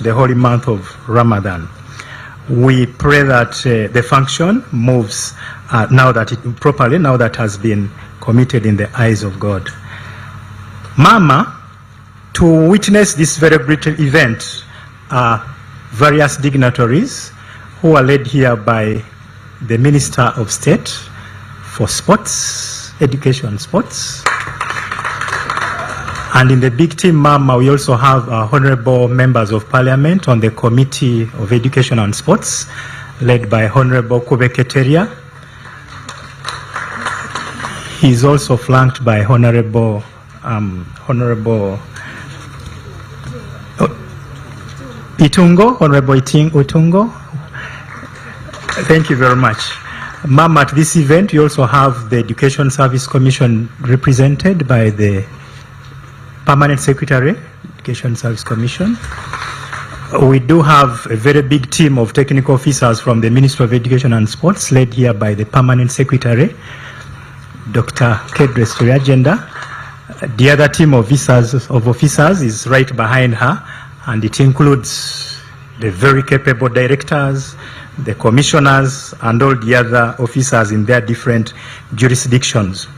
the holy month of Ramadan. We pray that the function moves now that it has been committed in the eyes of God. Mama, to witness this very great event are various dignitaries who are led here by the Minister of State for Sports, Education Sports. And in the big team, Mama, we also have honorable members of Parliament on the Committee of Education and Sports, led by Honorable Kubeketeria. He is also flanked by Honorable Itungo, Honorable Itungo. Thank you very much. Ma'am, at this event, we also have the Education Service Commission represented by the Permanent Secretary, Education Service Commission. We do have a very big team of technical officers from the Ministry of Education and Sports, led here by the Permanent Secretary, Dr. Kedres Agenda. The other team of officers is right behind her, and it includes the very capable directors, the commissioners, and all the other officers in their different jurisdictions.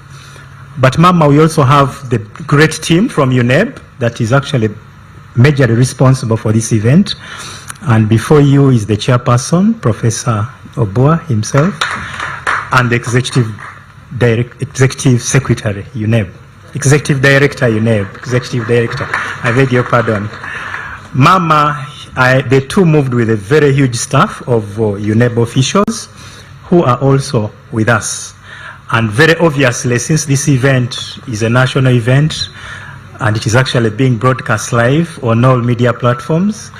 But Mama, we also have the great team from UNEB that is actually majorly responsible for this event. And before you is the chairperson, Professor Obua himself, and the executive secretary, UNEB. Executive director, UNEB. Executive director. I beg your pardon. Mama, the two moved with a very huge staff of UNEB officials who are also with us. And very obviously, since this event is a national event and it is actually being broadcast live on all media platforms,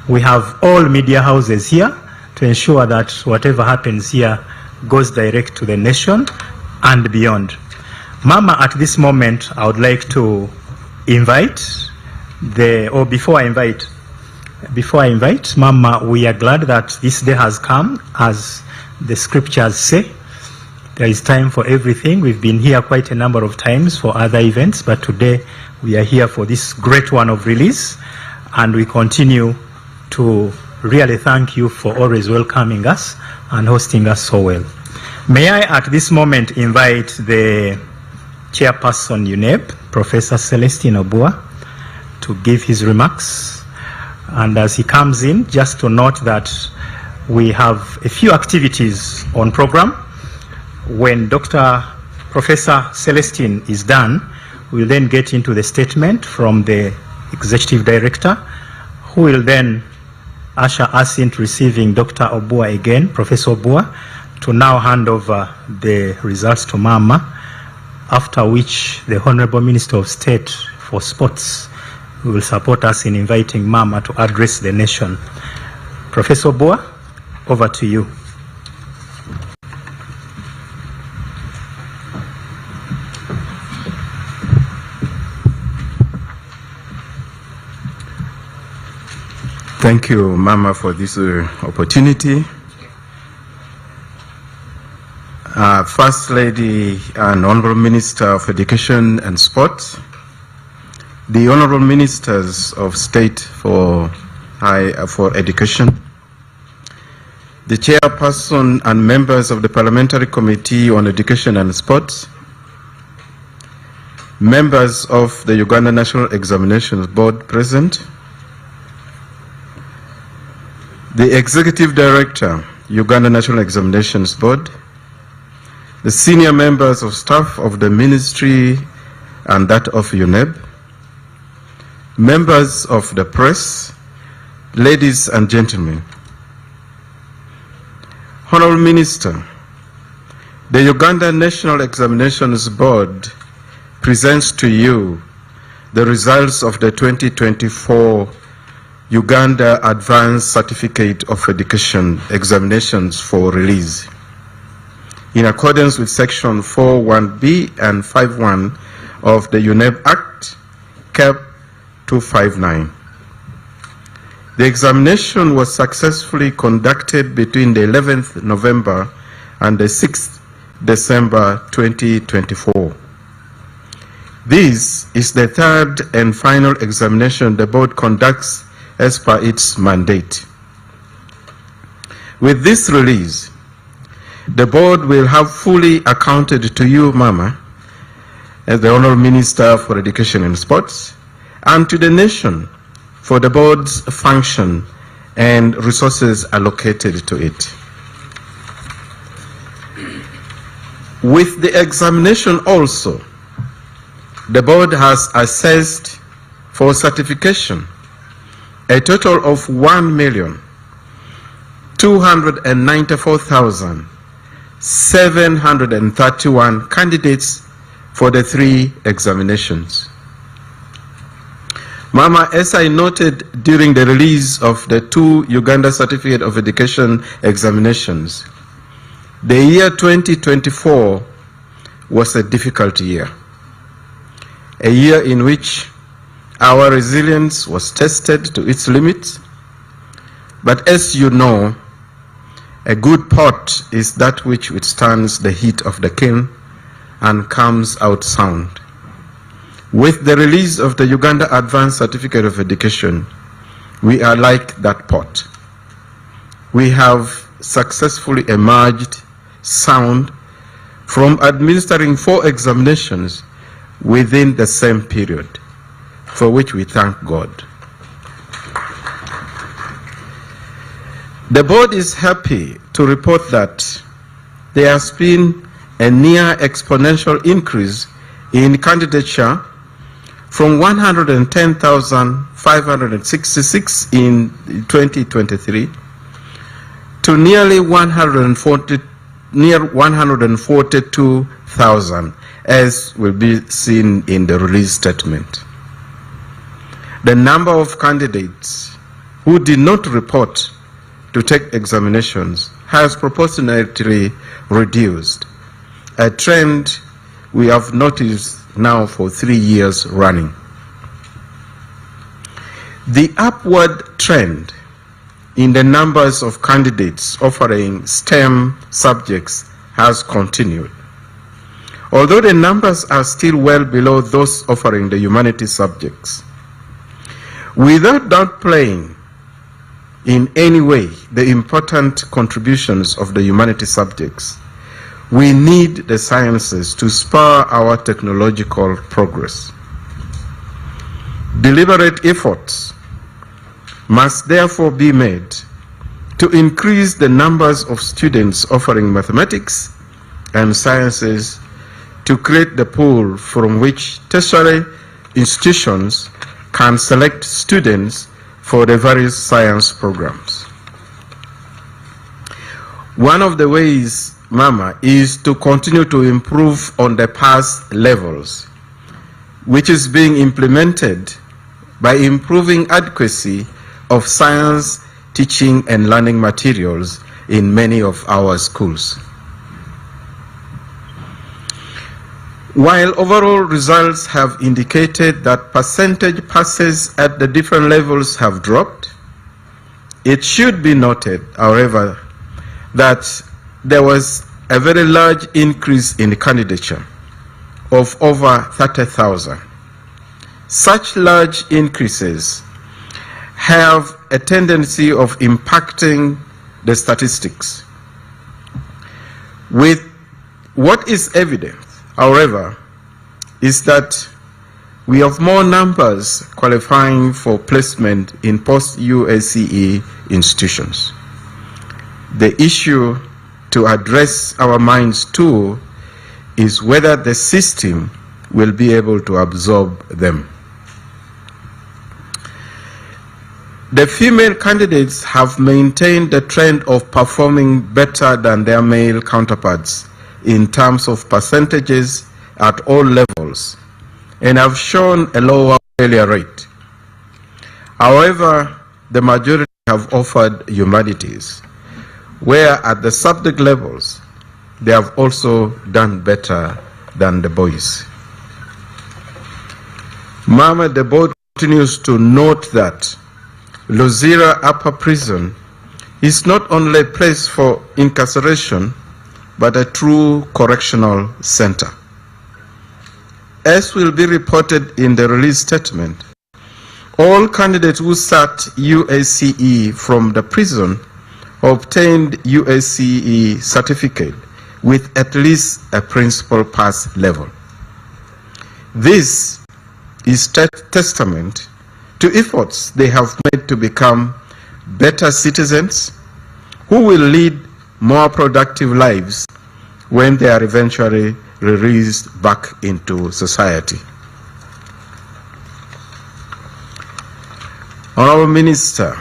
we have all media houses here to ensure that whatever happens here goes direct to the nation and beyond. Mama, at this moment, I would like to invite before I invite, Mama, we are glad that this day has come, as the scriptures say. There is time for everything. We've been here quite a number of times for other events, but today we are here for this great one of release, and we continue to really thank you for always welcoming us and hosting us so well. May I at this moment invite the chairperson UNEB, Professor Celestine Obua, to give his remarks. And as he comes in, just to note that we have a few activities on program. When Professor Celestine is done, we'll then get into the statement from the Executive Director, who will then usher us into receiving Dr. Obua again, Professor Obua, to now hand over the results to Mama, after which the Honorable Minister of State for Sports will support us in inviting Mama to address the nation. Professor Obua, over to you. Thank you, Mama, for this opportunity. First Lady and Honorable Minister of Education and Sport, the Honorable Ministers of State for Education, the Chairperson and members of the Parliamentary Committee on Education and Sport, members of the Uganda National Examinations Board present, the Executive Director, Uganda National Examinations Board, the senior members of staff of the Ministry and that of UNEB, members of the press, ladies and gentlemen. Honorable Minister, the Uganda National Examinations Board presents to you the results of the 2024 Uganda Advanced Certificate of Education examinations for release. In accordance with Section 4.1b and 5.1 of the UNEB Act, Cap 259. The examination was successfully conducted between the 11th November and the 6th December 2024. This is the third and final examination the board conducts as per its mandate. With this release, the board will have fully accounted to you, Mama, as the Honorable Minister for Education and Sports, and to the nation for the board's function and resources allocated to it. With the examination also, the board has assessed for certification a total of 1,294,731 candidates for the 3 examinations. Mama, as I noted during the release of the 2 Uganda Certificate of Education examinations, the year 2024 was a difficult year, a year in which our resilience was tested to its limits. But as you know, a good pot is that which withstands the heat of the kiln and comes out sound. With the release of the Uganda Advanced Certificate of Education, we are like that pot. We have successfully emerged sound from administering 4 examinations within the same period, for which we thank God. The board is happy to report that there has been a near exponential increase in candidature from 110,566 in 2023 to nearly 142,000, as will be seen in the release statement. The number of candidates who did not report to take examinations has proportionately reduced, a trend we have noticed now for 3 years running. The upward trend in the numbers of candidates offering STEM subjects has continued, although the numbers are still well below those offering the humanities subjects. Without downplaying in any way the important contributions of the humanities subjects, we need the sciences to spur our technological progress. Deliberate efforts must therefore be made to increase the numbers of students offering mathematics and sciences to create the pool from which tertiary institutions can select students for the various science programs. One of the ways, Mama, is to continue to improve on the past levels, which is being implemented by improving adequacy of science teaching and learning materials in many of our schools. While overall results have indicated that percentage passes at the different levels have dropped, it should be noted, however, that there was a very large increase in candidature of over 30,000. Such large increases have a tendency of impacting the statistics. With what is evident, however, is that we have more numbers qualifying for placement in post-UACE institutions. The issue to address our minds to is whether the system will be able to absorb them. The female candidates have maintained the trend of performing better than their male counterparts in terms of percentages at all levels and have shown a lower failure rate. However, the majority have offered humanities, where at the subject levels they have also done better than the boys. Mama, the board continues to note that Luzira Upper Prison is not only a place for incarceration, but a true correctional center. As will be reported in the release statement, All candidates who sat UACE from the prison obtained UACE certificate with at least a principal pass level. This is testament to efforts they have made to become better citizens who will lead more productive lives when they are eventually released back into society. Honorable Minister,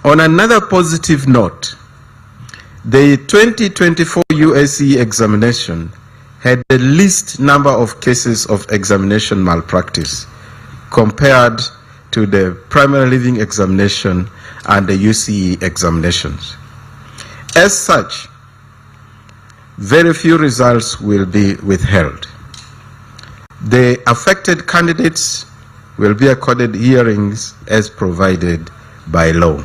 on another positive note, the 2024 UACE examination had the least number of cases of examination malpractice compared to the primary living examination and the UCE examinations. As such, very few results will be withheld. The affected candidates will be accorded hearings as provided by law.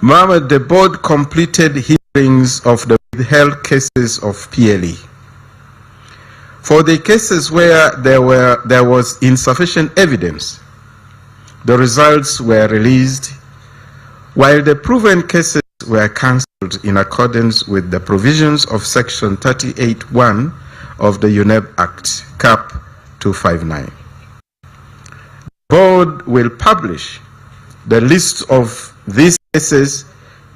Mama, the board completed hearings of the withheld cases of PLE. For the cases where there was insufficient evidence, the results were released, while the proven cases were cancelled in accordance with the provisions of Section 38(1) of the UNEB Act, Cap 259. The board will publish the list of these cases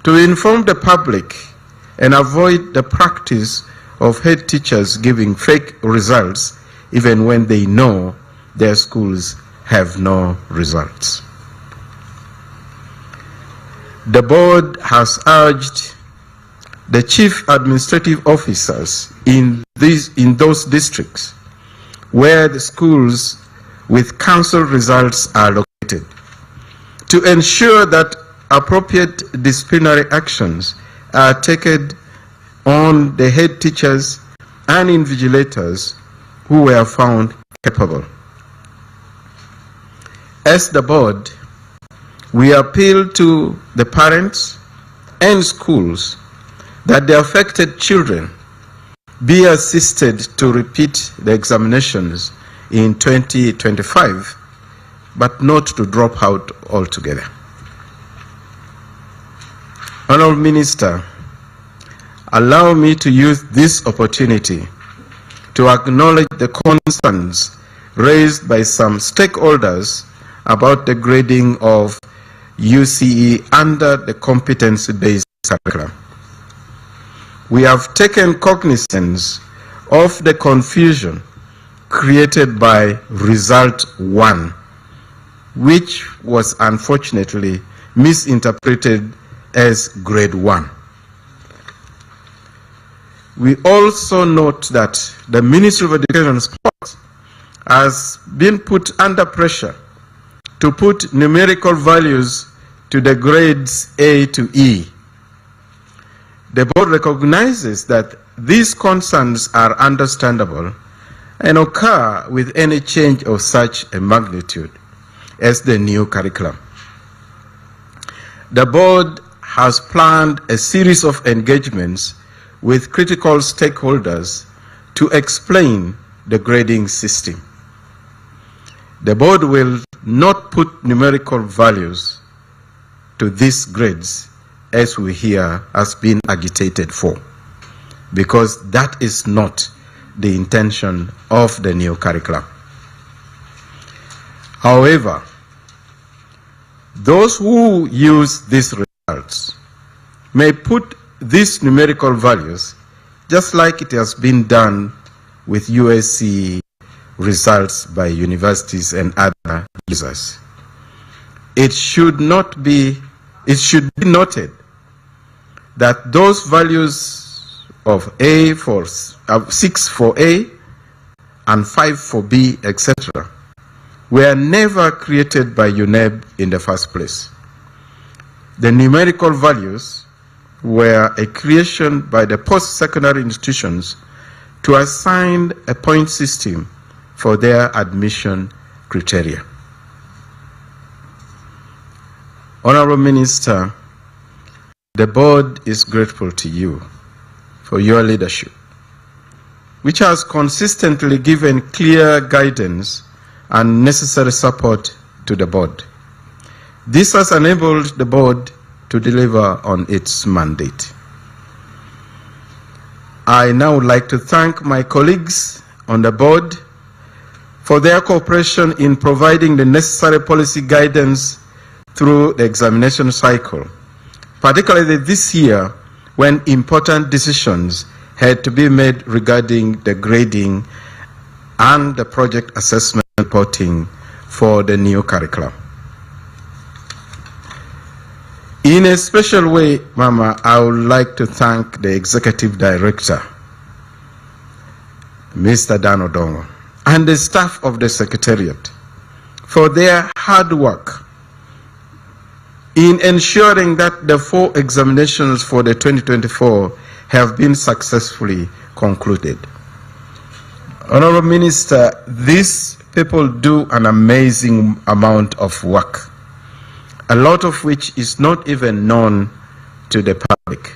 to inform the public and avoid the practice of head teachers giving fake results even when they know their schools have no results. The board has urged the chief administrative officers in those districts where the schools with council results are located to ensure that appropriate disciplinary actions are taken on the head teachers and invigilators who were found capable. As the board, we appeal to the parents and schools that the affected children be assisted to repeat the examinations in 2025, but not to drop out altogether. Honorable Minister, allow me to use this opportunity to acknowledge the concerns raised by some stakeholders about the grading of UCE under the competency-based curriculum. We have taken cognizance of the confusion created by Result 1, which was unfortunately misinterpreted as Grade 1. We also note that the Ministry of Education and Sport has been put under pressure to put numerical values to the grades A to E. The board recognizes that these concerns are understandable and occur with any change of such a magnitude as the new curriculum. The board has planned a series of engagements with critical stakeholders to explain the grading system. The board will not put numerical values to these grades as we hear has been agitated for, because that is not the intention of the new curriculum. However, those who use these results may put these numerical values just like it has been done with USC results by universities and other users. It should be noted that those values of A for 6 for A and 5 for B, etc., were never created by UNEB in the first place. The numerical values were a creation by the post-secondary institutions to assign a point system for their admission criteria. Honorable Minister, the board is grateful to you for your leadership which has consistently given clear guidance and necessary support to the board. This has enabled the board to deliver on its mandate. I now would like to thank my colleagues on the board for their cooperation in providing the necessary policy guidance through the examination cycle, particularly this year when important decisions had to be made regarding the grading and the project assessment reporting for the new curriculum. In a special way, Mama, I would like to thank the Executive Director, Mr. Dan Odongo, and the staff of the Secretariat for their hard work in ensuring that the 4 examinations for the 2024 have been successfully concluded. Honorable Minister, these people do an amazing amount of work, a lot of which is not even known to the public.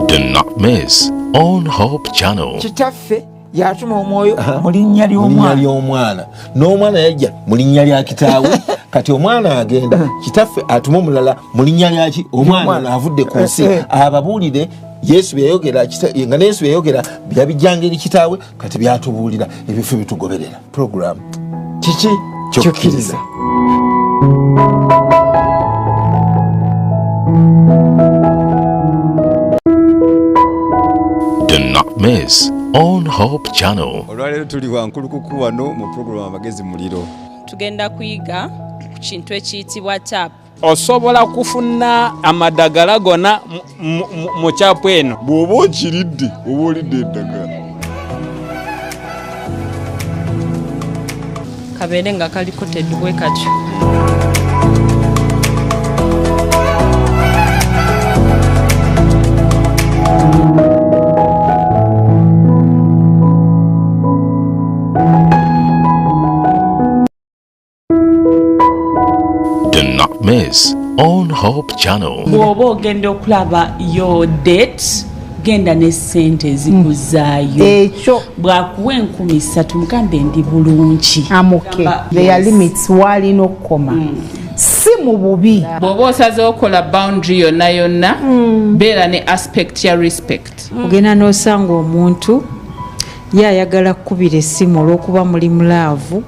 Do not miss on Hope Channel. Kitaffe yatuma omwoyo mu linnya ly'omwana n'omwana yajja mu linnya lya kitaawe kati omwana agenda kitaffe atuma omulala mu linnya lyaki omwana avudde ku nsi ababuulire Yesu byayogera nga Yesu byayogera byabijjanga eri kitaawe kati byatubuulira ebifo bitugoberera program kiki kyokiriza. Do not miss on Hope Channel. Olwaleero tuli wankulukuku wano mu program amagezi muliro. Tugenda kuyiga ku kintu ekiyitibwa tap. Osobola kufuna amadagala gona mu kyapu eno bw'oba okiridde oba olidde eddagala. Kabeere nga kaliko teddubwe katyo. Do not miss on on Hope Channel. bw'oba ogenda okulaba your date genda ne sente zikuzaayo ekyo bw'akuwa 3,000 mugambe ndi bulungi amoke their limits walina okukoma si mu bubi bw'oba osaze okola boundary yonna yonna beera ne aspect ya respect ogenda n'osanga omuntu ye ayagala kukubira essimu olw'okuba muli mulaavu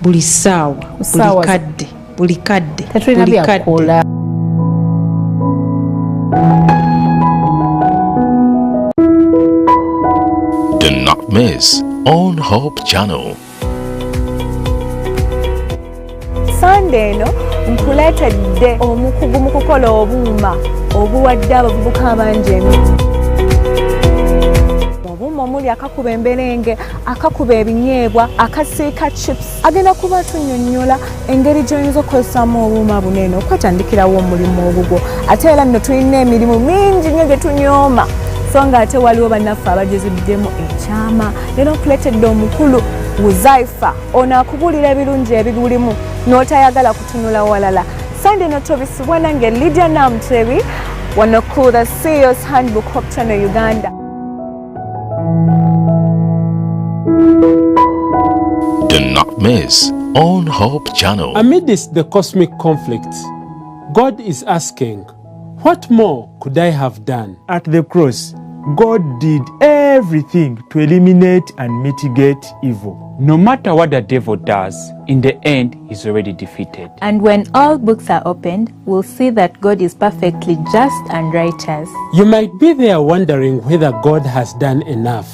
buli ssaawa buli kadde tetulina byakola. Do not miss on Hope Channel. Sunday eno nkuleetedde omukugu mu kukola obuuma obuwadde abavubuka abangi obuuma omuli akakuba emberenge akakuba ebinyeebwa akasiika chips agenda kuba tunnyonnyola engeri gy'oyinza okukozesaamu obuuma bunene okwetandikirawo omulimu ogugwo ate era nno tulina emirimu mingi nnyo gye tunyooma so nga ate waliwo bannaffe abageziddemu ekyama leero nkuleetedde omukulu Uzaifa ono akubulira ebirungi ebigulimu n'otayagala kutunula walala. Sunday no tobisibwa nange Lydia Namtebi wano ku the CEO's Handbook Hope Channel Uganda. Do not miss on Hope Channel. Amidst the cosmic conflict, God is asking, what more could I have done? At the cross, God did everything to eliminate and mitigate evil. No matter what the devil does, in the end, he's already defeated. And when all books are opened, we'll see that God is perfectly just and righteous. You might be there wondering whether God has done enough.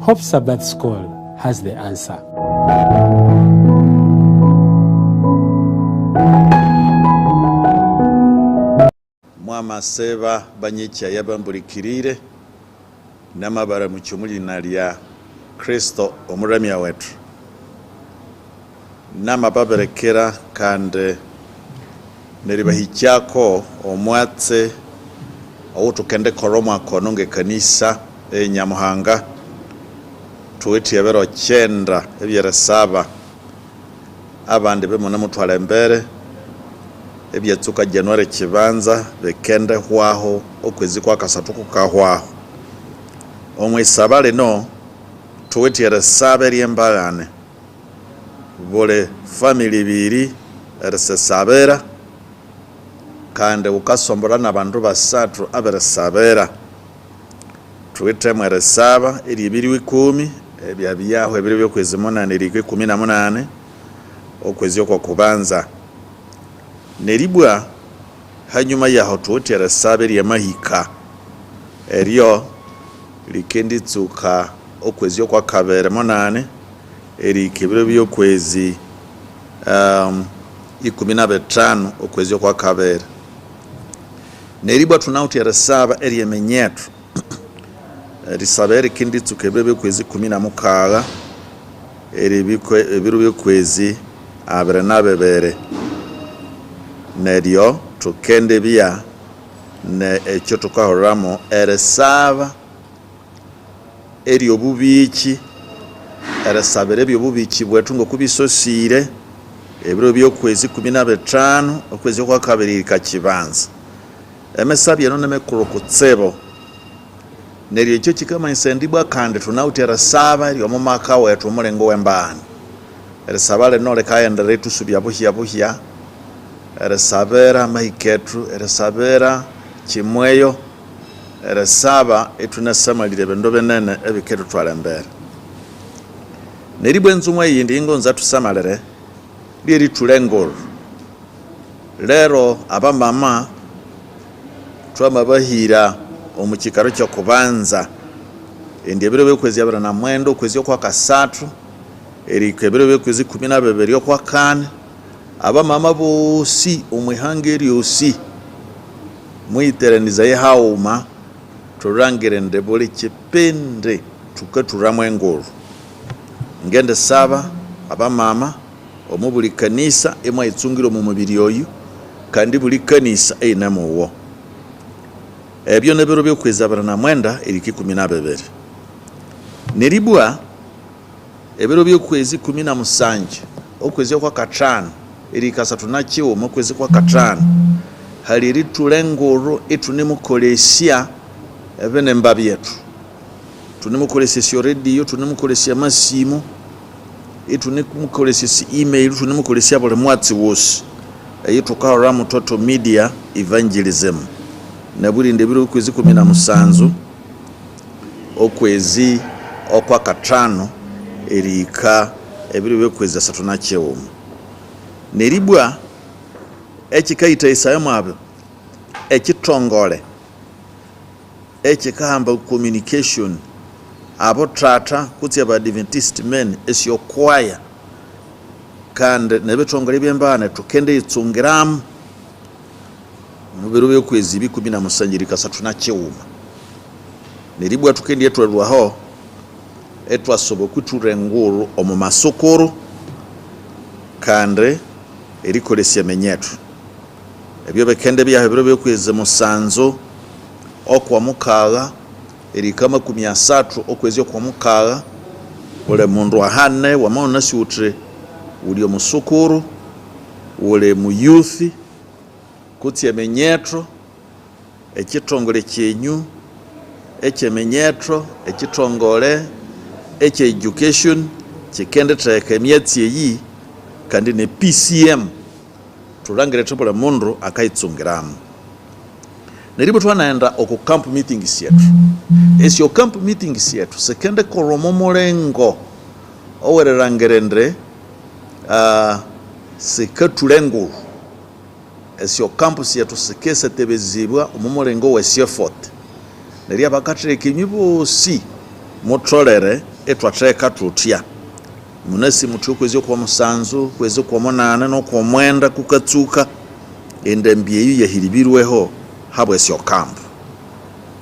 Hope Sabbath School has the answer. Mwama Seva Banyicha Yabambulikirire Namabara Muchumuli Nalia Kristo Omuramya wetu namababerekera kandi neribahikyako omwatse awo tukende koromwa kononge kanisa Nyamuhanga tuweti yabero cyenda ebyere saba abandi bemona mutwala mbere ebyatsuka January kibanza bekende hwaho okwezi kwa kasatu kukahwaho omwe sabale no tuweti yere saba eryembalane vole family biri erse sabera kandi ukasombora n'abantu basatu abere sabera tuwete mwere saba eri 210 ebyabyaho ebiri byokwezi 8 eri 18 okwezi kwa kubanza neribwa hanyuma yaho tuwete yere saba eri mahika eriyo likenditsuka okwezi kwa kabere 8 eri kibiro byokwezi 15 okwezi kwa kabere neribwa tunauti yere saba eri emenyetu risabere kinditsuka ebiro byokwezi 16 eri ebiro byokwezi 22 neryo tukende bya ne ekyo tukahoramo ere saba eri obubiki erasabere byobubiki bwetungo kubisosire ebiro byokwezi 15 okwezi kwa kabiri kakibanza emesabye no nemekuru kutsebo neryo ekyo kikama insendibwa kandi tunauti erasaba eri omumaka wetu omulengo wembani erasabale nole kaendere tusubya buhya erasabera mahiketu erasabera kimweyo erasaba etunasamalire bendo benene ebiketu twalembere neribwe nzumwe yindi ingonza tusamalere liri tulengolo lero abamama twamabahira omukikaro kyo kubanza endi ebiro byokwezi 29 okwezi kwa kasatu eri kwebiro byokwezi 12 kwa kane abamama bosi omwihangeri osi mwiteraniza yehauma turangire ndebole kipende tukaturamwe engoro ngende saba abamama omubuli kanisa emwa itsungiro mu mubiri oyu kandi buli kanisa einamuwo ebyo nebero byokwezi 29 eri 12 neribwa ebiro byokwezi 17 okwezi kwa katano eri kasatu nakiwo okwezi kwa katano haliri tulenguru itunimukolesya ebene mbabi yetu tunimukolesya radio tunimukolesya masimu itunimukolesya email tunimukolesya buli mwatsi wosi eyitukahora mu total media evangelism nabuli ndebiro kwezi 17 okwezi okwa katano erika ebiro byokwezi 3 neribwa ekikaita isayamabyo ekitongole ekikahamba communication abo trata kutya ba Adventist men esyokwaya kandi nebitongole byembane tukende itsungiramu mubiro byokwezi 17 3 neribwa tukende yetwalwaho etwasobo kuturenguru omu masokoro kandi erikolesya menyetu ebyo bekende bya biro byokwezi 7 okwa mukaga erikama 30 okwezi okwa mukaga ole mundu ahane wamaona siutre uli omusokoro ole mu youth kutya menyetro ekitongole kyenyu ekyemenyetro ekitongole ekye education kikende treka emyatsi eyi kandi ne PCM tulangire topole mundu akaitsungiramu neribo twanaenda oku camp meetings yetu esyo camp meetings yetu sekende koromo molengo owererangirendre sekatulengo esyo campus yetu sekese tebezibwa umumolengo wesiyefort neri abakatreka emibosi mutolere etwatreka tutya munasi mutu kwezi okwa 7 kwezi okwa 8 n'okwa 9 kukatsuka endembyeyu yahiribirweho habwe syo camp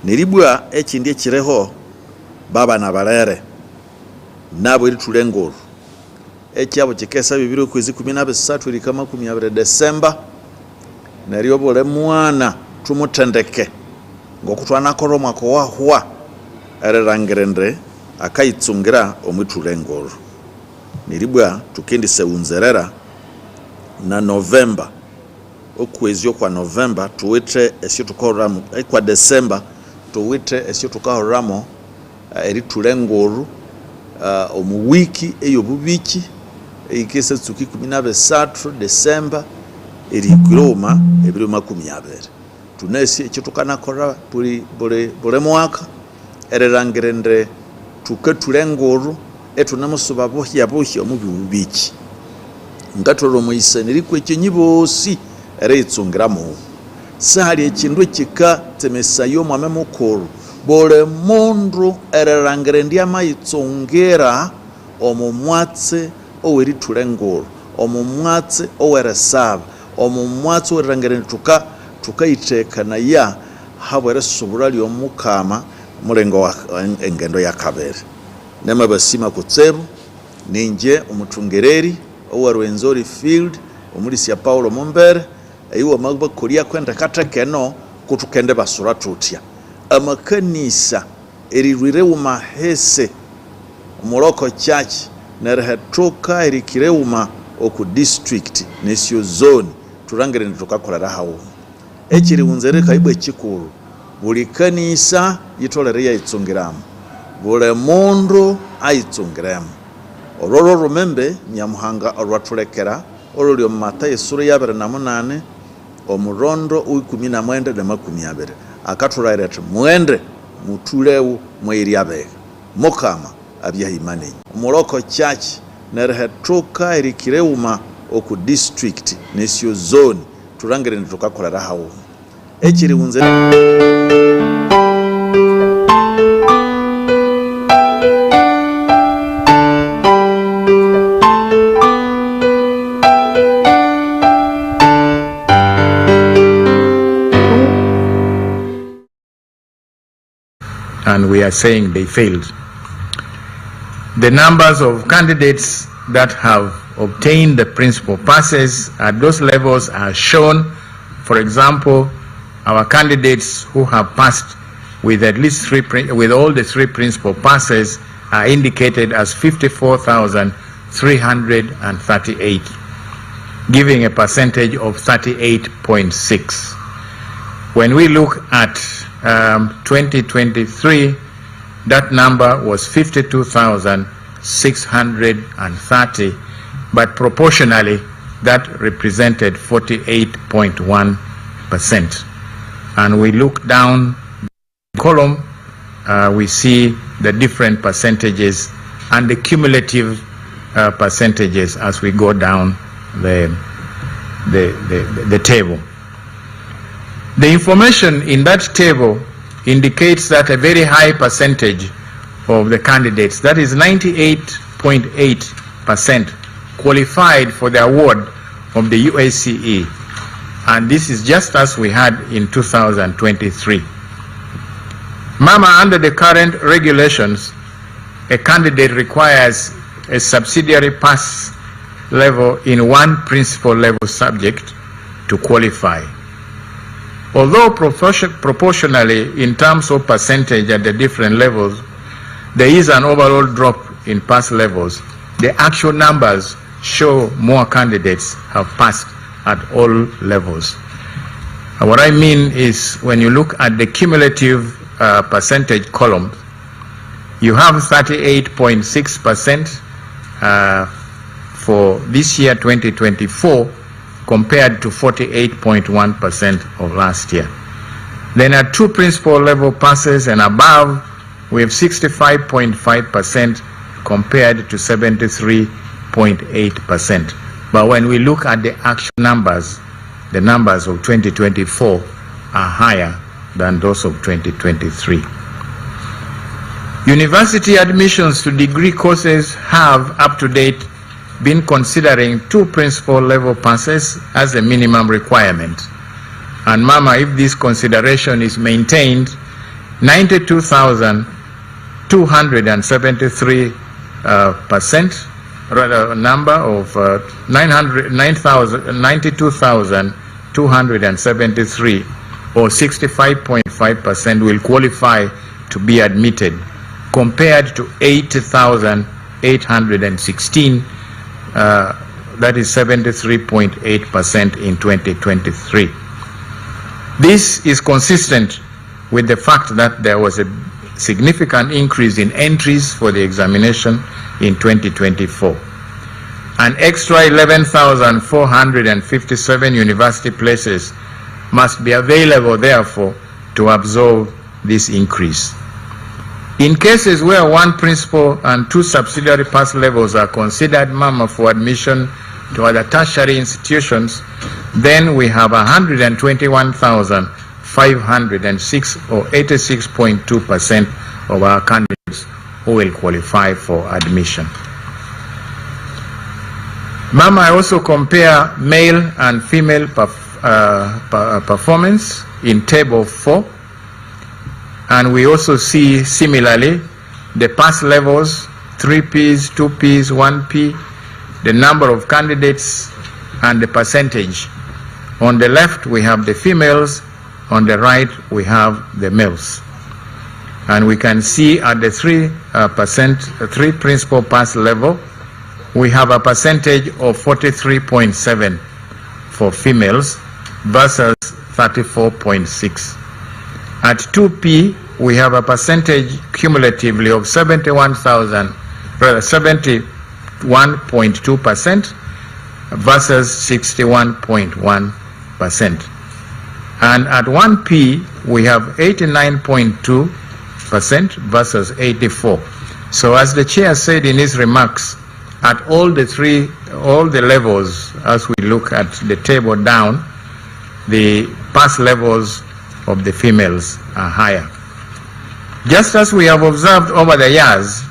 neribwa ekindi ekireho baba na balere nabo eritulengoro ekyabo kikesa bibiro kwezi 13 erikama 20 December neryo bole mwana tumutendeke ngokutwana koroma ko wahwa ererangirendre akaitsungira omwitulengoro niribwa tukendi seunzerera na November okwezi okwa November tuwite esyo tukoramu kwa December tuwite esyo tukahoramo eritulengoro omu wiki eyobubiki eyikese tsuki 13 December erikuroma ebiroma 20 tunesi ekyo tukanakora bule mwaka ererangirendre tukatulengoro etunamusuba bohya omu bibiki ngatoro muiseneri kwekyenyibosi ereitsungiramo sahali ekindu ekika temesayo mwame mukuru bole mundu ererangirende amayitsungera omumwatse oweritulengoro omumwatse oweresaba omumwatse owererangirende tukaitekana ya habwere subura lyomukama mulengo wa engendo ya kabere nema basima kutsebu ninje umutungereri owarwenzori field omulisi ya Paulo Mumbere ayiwa magba kolia kwenda katakeno kutukende basura tutya amakanisa erirwire umahese umuloko church nerehetoka erikireuma oku district nesyo zone turangire nitukakolera hawo ekiri unzere kaibwe chikuru buli kanisa yitolere yaitsungiramu bule mundu aitsungiremu ororo rumembe nyamuhanga orwatulekera orolyo Matayo sura ya 28 omurondo 19 na 20 akatulairete mwende mutulewu mwiryabe mukama abyahimane umuloko church nerehetoka erikireuma oku district nesyo zone turangire nitukakolera hawo ekiri unzere and we are saying they failed. The numbers of candidates that have obtained the principal passes at those levels are shown. For example, our candidates who have passed with at least with all the 3 principal passes are indicated as 54,338, giving a percentage of 38.6. When we look at 2023, that number was 52,630, but proportionally that represented 48.1%. And we look down the column, we see the different percentages and the cumulative percentages as we go down the table. The information in that table indicates that a very high percentage of the candidates, that is 98.8%, qualified for the award of the Uace, and this is just as we had in 2023. Mama, under the current regulations, a candidate requires a subsidiary pass level in one principal level subject to qualify. Although proportionally in terms of percentage at the different levels, there is an overall drop in pass levels, the actual numbers show more candidates have passed at all levels. What I mean is when you look at the cumulative percentage column, you have 38.6% for this year 2024 compared to 48.1% of last year. Then at two principal level passes and above, we have 65.5% compared to 73.8%. But when we look at the actual numbers, the numbers of 2024 are higher than those of 2023. University admissions to degree courses have up to date been considering two principal level passes as a minimum requirement. And Mama, if this consideration is maintained, 92,273 rather a number of 92,273 or 65.5% will qualify to be admitted, compared to 80,816, that is 73.8% in 2023. This is consistent with the fact that there was a significant increase in entries for the examination in 2024. An extra 11,457 university places must be available, therefore, to absorb this increase. In cases where one principal and two subsidiary pass levels are considered, Mama, for admission to other tertiary institutions, then we have 121,506 or 86.2% of our candidates who will qualify for admission. Mama, I also compare male and female performance in table 4, and we also see similarly the pass levels, 3Ps, 2Ps, 1P, the number of candidates and the percentage. On the left we have the females, on the right we have the males. And we can see at the 3 principal pass level, we have a percentage of 43.7 for females versus 34.6. At 2P, we have a percentage cumulatively of 71.2% versus 61.1%. And at 1P, we have 89.2% versus 84%. So as the chair said in his remarks, at all the levels, as we look at the table down, the pass levels of the females are higher. Just as we have observed over the years,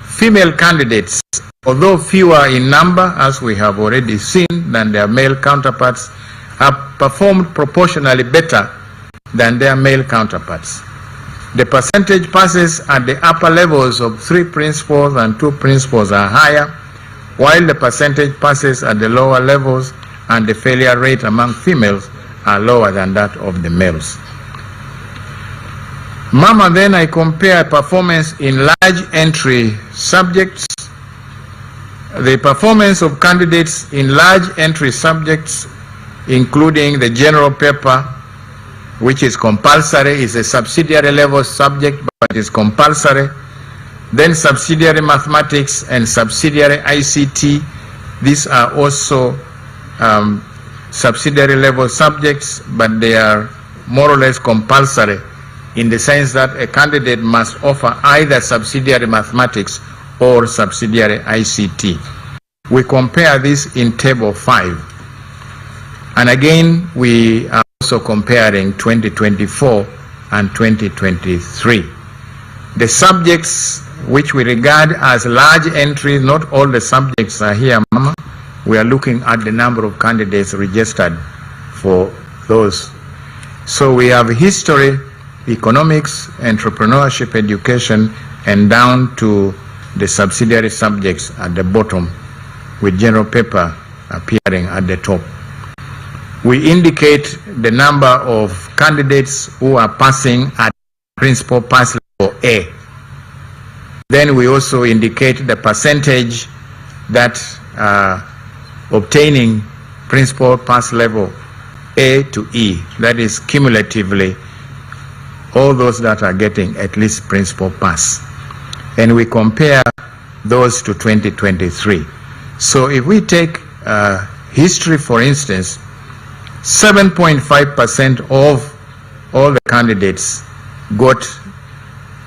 female candidates, although fewer in number, as we have already seen, than their male counterparts, have performed proportionally better than their male counterparts. The percentage passes at the upper levels of 3 principals and 2 principals are higher, while the percentage passes at the lower levels and the failure rate among females are lower than that of the males. Mama, then I compare performance in large entry subjects. The performance of candidates in large entry subjects, including the general paper, which is compulsory, is a subsidiary level subject, but is compulsory. Then subsidiary mathematics and subsidiary ICT, these are also subsidiary level subjects, but they are more or less compulsory in the sense that a candidate must offer either subsidiary mathematics or subsidiary ICT. We compare this in table 5. And again, we are also comparing 2024 and 2023. The subjects which we regard as large entries, not all the subjects are here, Mama. We are looking at the number of candidates registered for those. So we have history, economics, entrepreneurship, education, and down to the subsidiary subjects at the bottom, with general paper appearing at the top. We indicate the number of candidates who are passing at principal pass level A. Then we also indicate the percentage that are obtaining principal pass level A to E, that is cumulatively all those that are getting at least principal pass. And we compare those to 2023. So if we take history, for instance, 7.5% of all the candidates got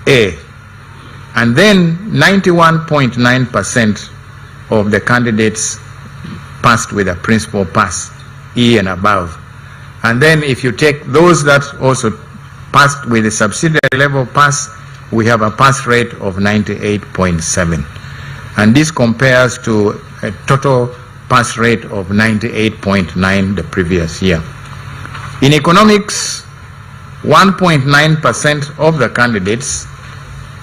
A, and then 91.9% of the candidates passed with a principal pass, E and above. And then if you take those that also passed with a subsidiary level pass, we have a pass rate of 98.7. And this compares to a total pass rate of 98.9 the previous year. In economics, 1.9% of the candidates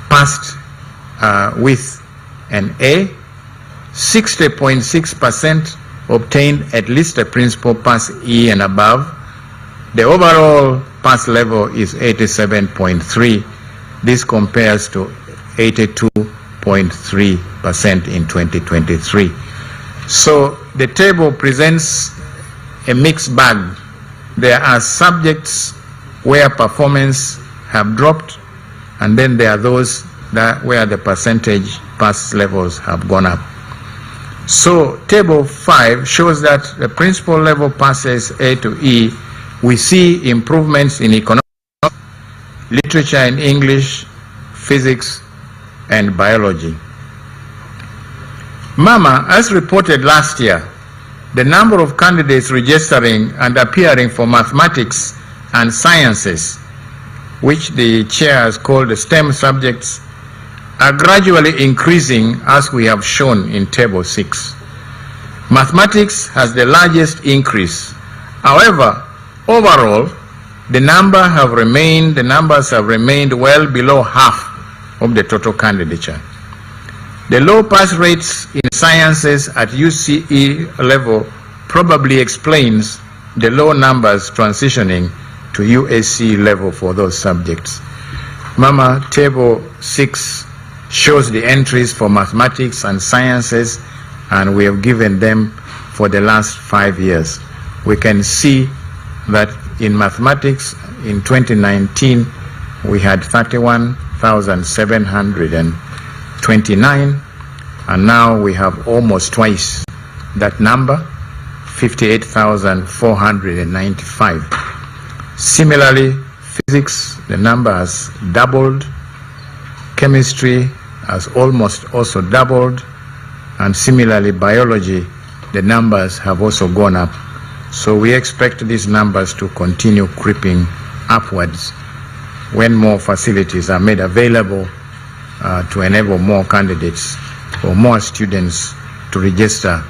passed with an A, 60.6% obtained at least a principal pass E and above. The overall pass level is 87.3. This compares to 82.3% in 2023. So the table presents a mixed bag. There are subjects where performance have dropped, and then there are those that where the percentage pass levels have gone up. So table 5 shows that the principal level passes A to E, we see improvements in economics, literature and English, physics, and biology. Mama, as reported last year, the number of candidates registering and appearing for mathematics and sciences, which the chair has called the STEM subjects, are gradually increasing as we have shown in table 6. Mathematics has the largest increase. However, overall, the numbers have remained well below half of the total candidature. The low pass rates in sciences at UCE level probably explains the low numbers transitioning to Uace level for those subjects. Mama, table 6 shows the entries for mathematics and sciences, and we have given them for the last 5 years. We can see that in mathematics in 2019 we had 31,729, and now we have almost twice that number, 58,495. Similarly, physics, the number has doubled. Chemistry has almost also doubled, and similarly biology, the numbers have also gone up. So we expect these numbers to continue creeping upwards when more facilities are made available to enable more candidates or more students to register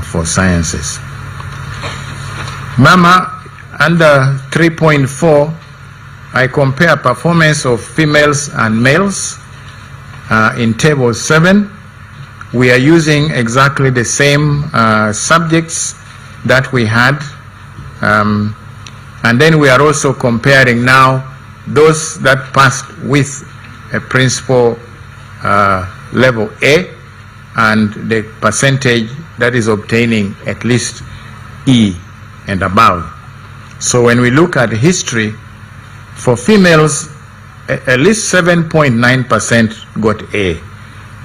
for sciences. Mama, under 3.4, I compare performance of females and males. In table 7, we are using exactly the same subjects that we had, and then we are also comparing now those that passed with a principal level A and the percentage that is obtaining at least E and above. So when we look at history, for females, at least 7.9% got A.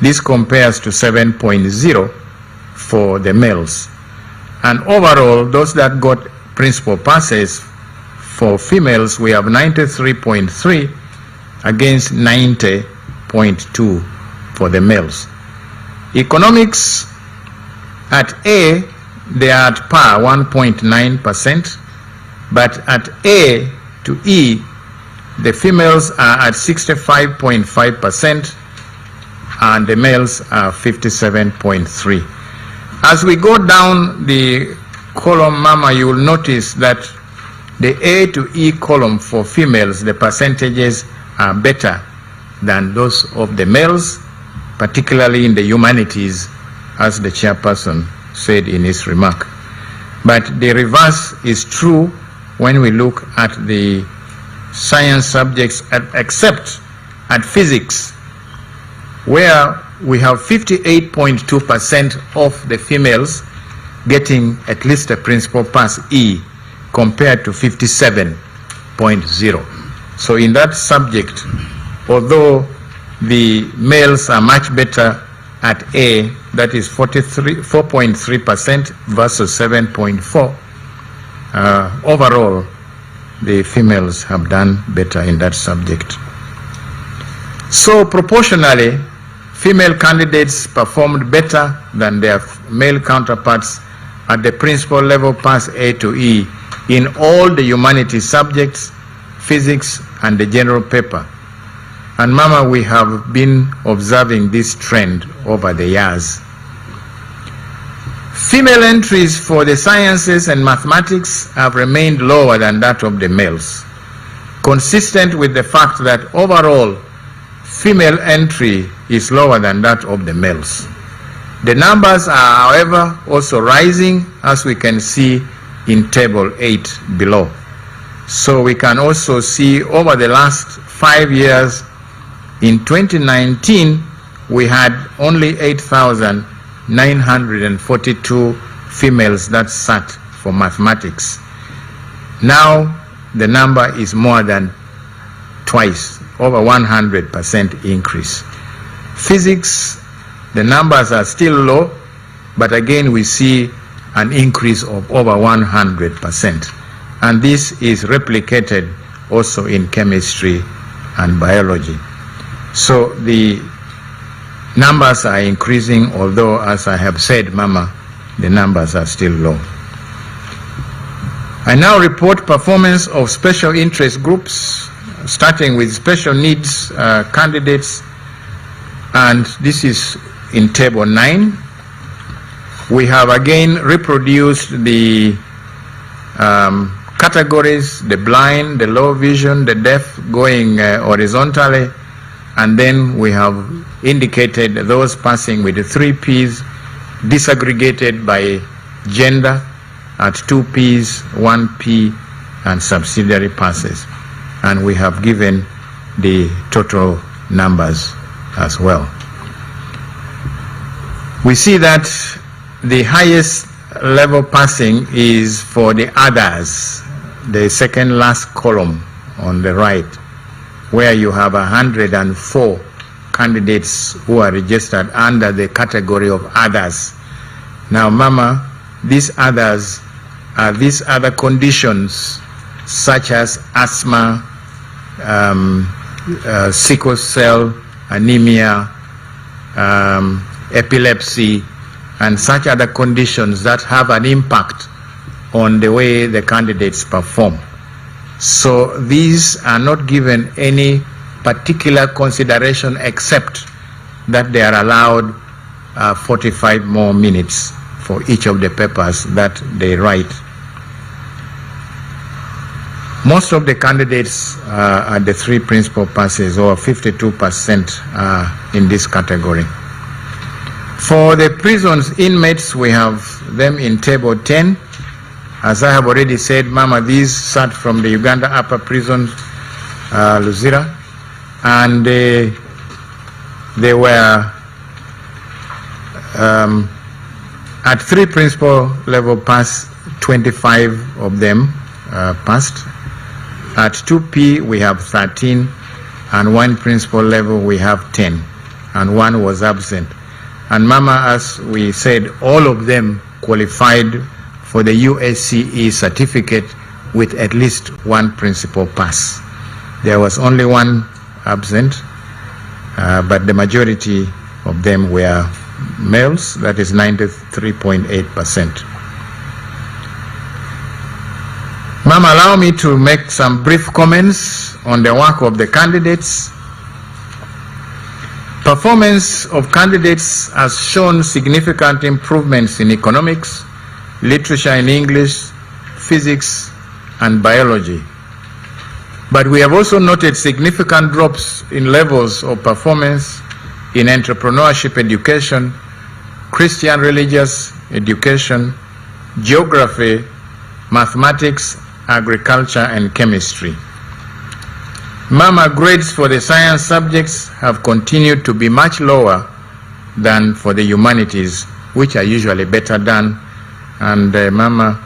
This compares to 7.0 for the males. And overall, those that got principal passes, for females, we have 93.3 against 90.2 for the males. Economics, at A, they are at par, 1.9%, but at A to E, the females are at 65.5% and the males are 57.3. As we go down the column, Mama, you will notice that the A to E column for females, the percentages are better than those of the males, particularly in the humanities, as the chairperson said in his remark. But the reverse is true when we look at the science subjects, except at physics, where we have 58.2% of the females getting at least a principal pass E, compared to 57.0. So in that subject, although the males are much better at A, that is 4.3% versus 7.4, overall, the females have done better in that subject. So proportionally, female candidates performed better than their male counterparts at the principal level pass A to E in all the humanities subjects, physics, and the general paper. And Mama, we have been observing this trend over the years. Female entries for the sciences and mathematics have remained lower than that of the males, consistent with the fact that overall female entry is lower than that of the males. The numbers are, however, also rising, as we can see in table 8 below. So we can also see over the last 5 years, in 2019, we had only 8,942 females that sat for mathematics. Now the number is more than twice, over 100% increase. Physics, the numbers are still low, but again we see an increase of over 100%. And this is replicated also in chemistry and biology. So the numbers are increasing, although, as I have said, Mama, the numbers are still low. I now report performance of special interest groups, starting with special needs candidates, and this is in table 9. We have again reproduced the categories, the blind, the low vision, the deaf, going horizontally, and then we have indicated those passing with the 3 Ps, disaggregated by gender at 2 Ps, 1 P, and subsidiary passes. And we have given the total numbers as well. We see that the highest level passing is for the others, the second last column on the right, where you have 104 candidates who are registered under the category of others. Now, Mama, these others are these other conditions such as asthma, sickle cell, anemia, epilepsy, and such other conditions that have an impact on the way the candidates perform. So these are not given any particular consideration except that they are allowed 45 more minutes for each of the papers that they write. Most of the candidates at the 3 principal passes, or 52%, are in this category. For the prisons inmates, we have them in table 10. As I have already said, Mama, these sat from the Uganda Upper Prison, Luzira, and they were at 3 principal level pass, 25 of them passed. At 2P, we have 13, and one principal level, we have 10, and one was absent. And Mama, as we said, all of them qualified for the UACE certificate with at least one principal pass. There was only one absent, but the majority of them were males, that is 93.8%. Ma'am, allow me to make some brief comments on the work of the candidates. Performance of candidates has shown significant improvements in economics, literature in English, physics, and biology. But we have also noted significant drops in levels of performance in entrepreneurship education, Christian religious education, geography, mathematics, agriculture, and chemistry. Mama, grades for the science subjects have continued to be much lower than for the humanities, which are usually better done. And Mama,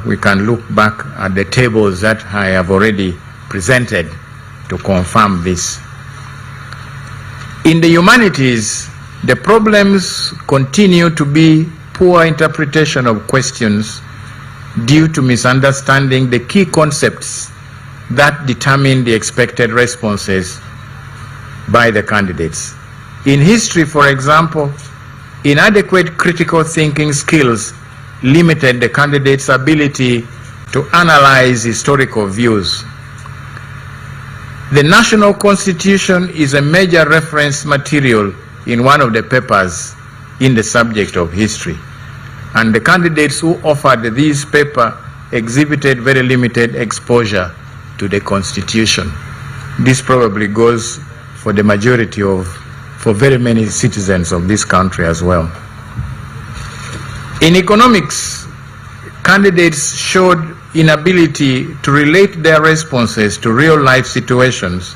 we can look back at the tables that I have already presented to confirm this. In the humanities, the problems continue to be poor interpretation of questions due to misunderstanding the key concepts that determine the expected responses by the candidates. In history, for example, inadequate critical thinking skills limited the candidates' ability to analyze historical views. The National Constitution is a major reference material in one of the papers in the subject of history, and the candidates who offered this paper exhibited very limited exposure to the Constitution. This probably goes for the majority for very many citizens of this country as well. In economics, candidates showed inability to relate their responses to real-life situations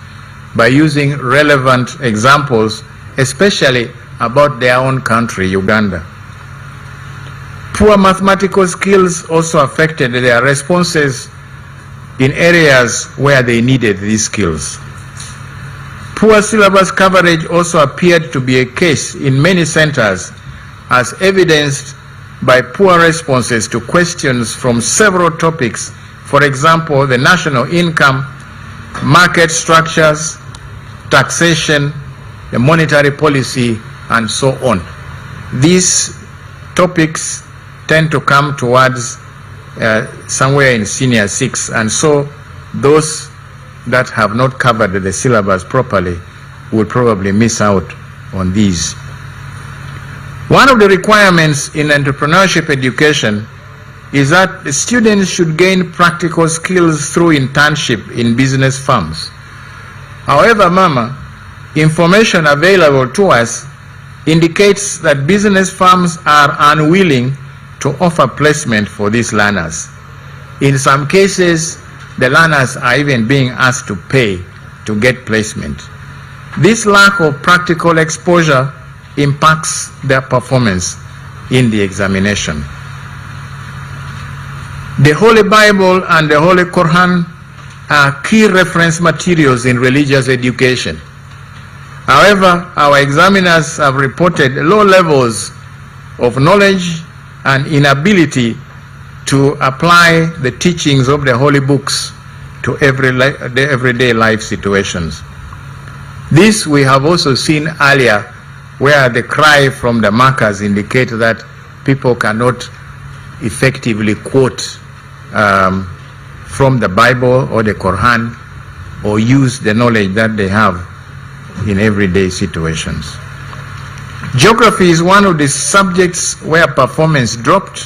by using relevant examples, especially about their own country, Uganda. Poor mathematical skills also affected their responses in areas where they needed these skills. Poor syllabus coverage also appeared to be a case in many centers, as evidenced by poor responses to questions from several topics, for example, the national income, market structures, taxation, the monetary policy, and so on. These topics tend to come towards somewhere in senior 6, and so those that have not covered the syllabus properly will probably miss out on these. One of the requirements in entrepreneurship education is that the students should gain practical skills through internship in business firms. However, Mama, information available to us indicates that business firms are unwilling to offer placement for these learners. In some cases, the learners are even being asked to pay to get placement. This lack of practical exposure impacts their performance in the examination. The Holy Bible and the Holy Quran are key reference materials in religious education. However, our examiners have reported low levels of knowledge and inability to apply the teachings of the holy books to everyday life situations. This we have also seen earlier, where the cry from the markers indicate that people cannot effectively quote from the Bible or the Quran or use the knowledge that they have in everyday situations. Geography is one of the subjects where performance dropped,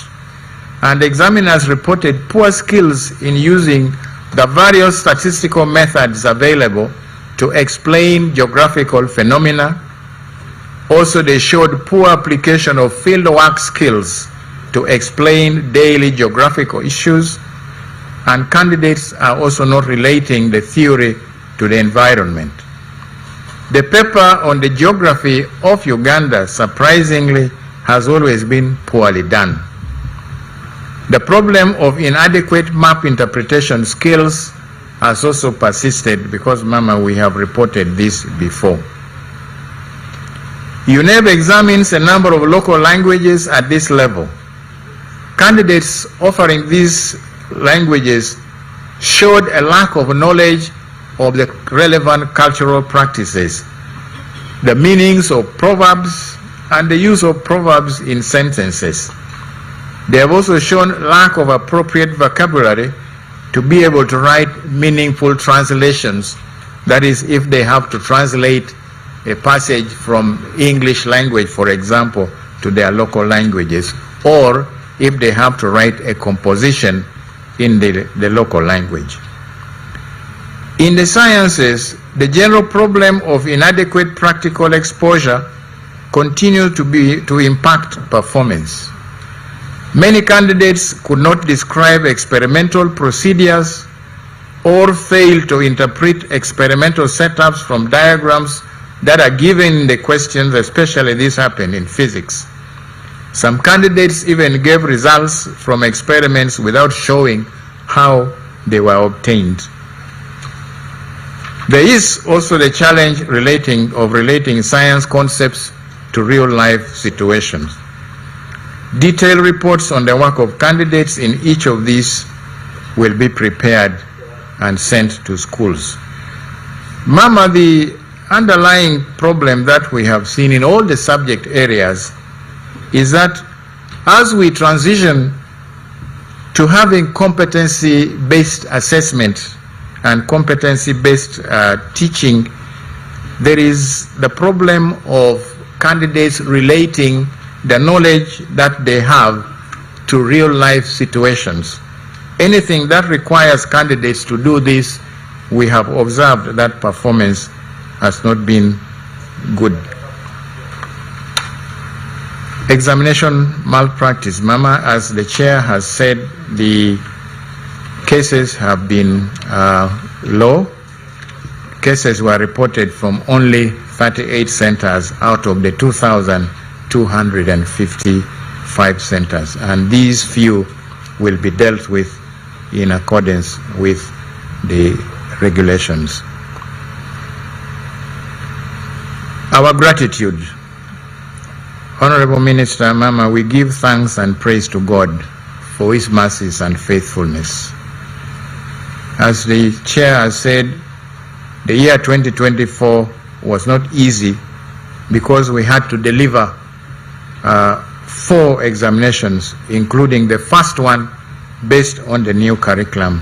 and examiners reported poor skills in using the various statistical methods available to explain geographical phenomena. Also, they showed poor application of fieldwork skills to explain daily geographical issues, and candidates are also not relating the theory to the environment. The paper on the geography of Uganda, surprisingly, has always been poorly done. The problem of inadequate map interpretation skills has also persisted because, Mama, we have reported this before. UNEB examines a number of local languages at this level. Candidates offering these languages showed a lack of knowledge of the relevant cultural practices, the meanings of proverbs, and the use of proverbs in sentences. They have also shown lack of appropriate vocabulary to be able to write meaningful translations. That is, if they have to translate a passage from English language, for example, to their local languages, or if they have to write a composition in the local language. In the sciences, the general problem of inadequate practical exposure continues to impact performance. Many candidates could not describe experimental procedures or fail to interpret experimental setups from diagrams that are given in the questions, especially this happened in physics. Some candidates even gave results from experiments without showing how they were obtained. There is also the challenge of relating science concepts to real-life situations. Detailed reports on the work of candidates in each of these will be prepared and sent to schools. Mama, the underlying problem that we have seen in all the subject areas is that as we transition to having competency-based assessment and competency-based teaching, there is the problem of candidates relating the knowledge that they have to real-life situations. Anything that requires candidates to do this, we have observed that performance has not been good. Examination malpractice. Mama, as the chair has said, the cases have been low. Cases were reported from only 38 centers out of the 2,255 centers, and these few will be dealt with in accordance with the regulations. Our gratitude. Honorable Minister, Mama, we give thanks and praise to God for His mercies and faithfulness. As the chair has said, the year 2024 was not easy because we had to deliver 4 examinations, including the first one based on the new curriculum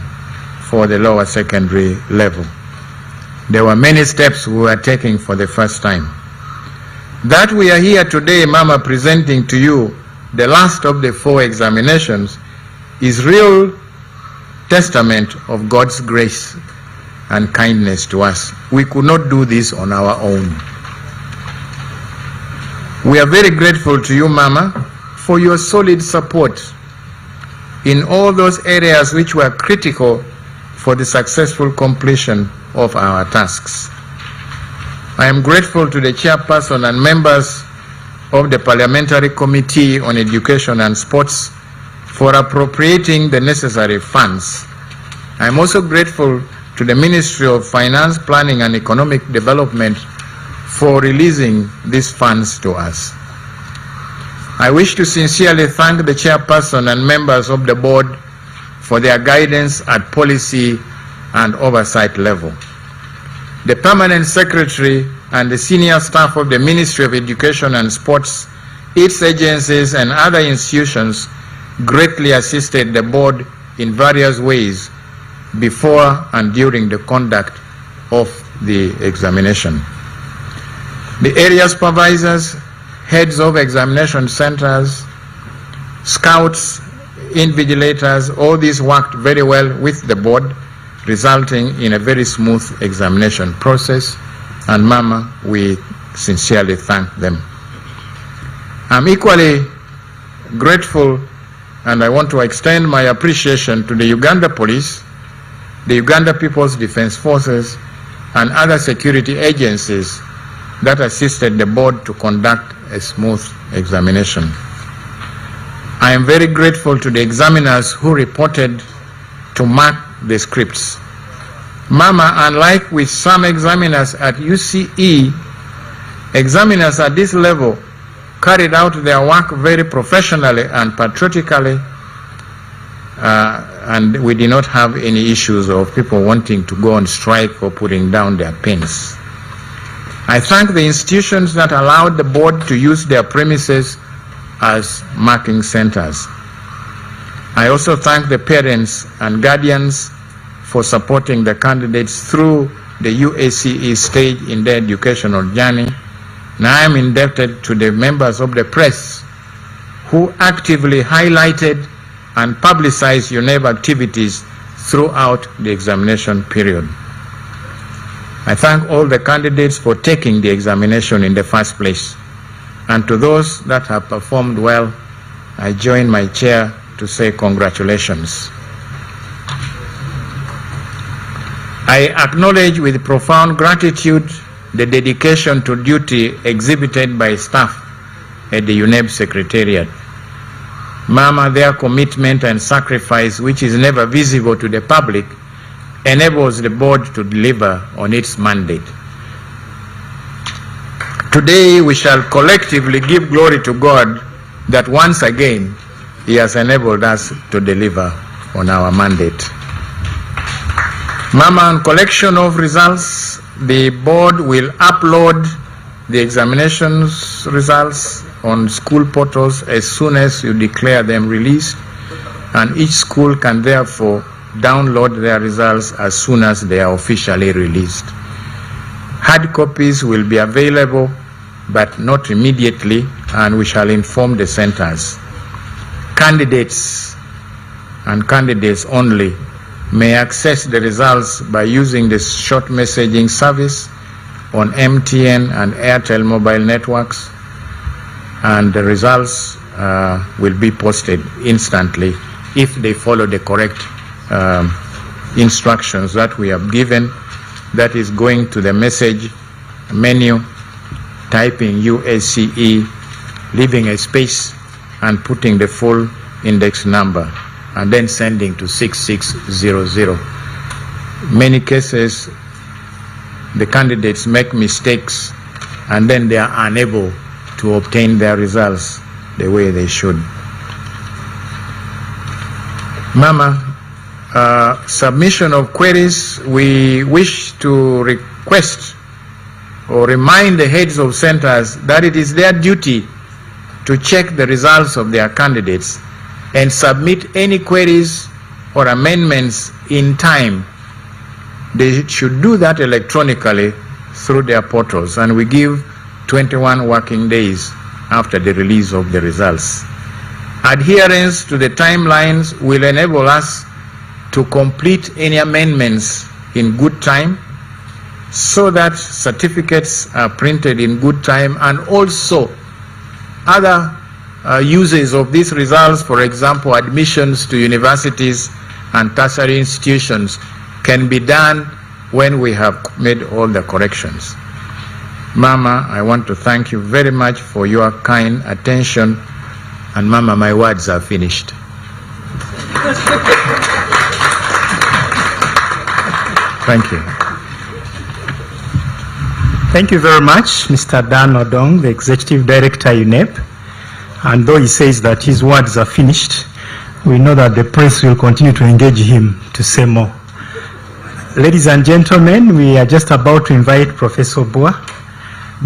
for the lower secondary level. There were many steps we were taking for the first time. That we are here today, Mama, presenting to you the last of the 4 examinations is real testament of God's grace and kindness to us. We could not do this on our own. We are very grateful to you, Mama, for your solid support in all those areas which were critical for the successful completion of our tasks. I am grateful to the chairperson and members of the Parliamentary Committee on Education and Sports for appropriating the necessary funds. I am also grateful to the Ministry of Finance, Planning and Economic Development for releasing these funds to us. I wish to sincerely thank the chairperson and members of the board for their guidance at policy and oversight level. The permanent secretary and the senior staff of the Ministry of Education and Sports, its agencies and other institutions greatly assisted the board in various ways before and during the conduct of the examination. The area supervisors, heads of examination centers, scouts, invigilators, all these worked very well with the board, resulting in a very smooth examination process, and Mama, we sincerely thank them. I'm equally grateful, and I want to extend my appreciation to the Uganda Police, the Uganda People's Defense Forces, and other security agencies that assisted the board to conduct a smooth examination. I am very grateful to the examiners who reported to mark the scripts. Mama, unlike with some examiners at UCE, examiners at this level carried out their work very professionally and patriotically, and we did not have any issues of people wanting to go on strike or putting down their pens. I thank the institutions that allowed the board to use their premises as marking centers. I also thank the parents and guardians for supporting the candidates through the UACE stage in their educational journey. And I am indebted to the members of the press who actively highlighted and publicized UNEB activities throughout the examination period. I thank all the candidates for taking the examination in the first place. And to those that have performed well, I join my chair to say congratulations. I acknowledge with profound gratitude the dedication to duty exhibited by staff at the UNEB Secretariat. Mama, their commitment and sacrifice, which is never visible to the public, enables the board to deliver on its mandate. Today, we shall collectively give glory to God that once again, He has enabled us to deliver on our mandate. Mama, on collection of results, the board will upload the examinations results on school portals as soon as you declare them released, and each school can therefore download their results as soon as they are officially released. Hard copies will be available, but not immediately, and we shall inform the centers. Candidates and candidates only may access the results by using the short messaging service on MTN and Airtel mobile networks, and the results will be posted instantly if they follow the correct instructions that we have given. That is going to the message menu, typing UACE, leaving a space and putting the full index number, and then sending to 6600. Many cases, the candidates make mistakes and then they are unable to obtain their results the way they should. Mama, submission of queries, we wish to request or remind the heads of centers that it is their duty to check the results of their candidates and submit any queries or amendments in time. They should do that electronically through their portals, and we give 21 working days after the release of the results. Adherence to the timelines will enable us to complete any amendments in good time, so that certificates are printed in good time, and also other uses of these results, for example, admissions to universities and tertiary institutions, can be done when we have made all the corrections. Mama, I want to thank you very much for your kind attention, and Mama, my words are finished. Thank you. Thank you very much, Mr. Dan Odong, the Executive Director, UNEB. And though he says that his words are finished, we know that the press will continue to engage him to say more. Ladies and gentlemen, we are just about to invite Professor Bua,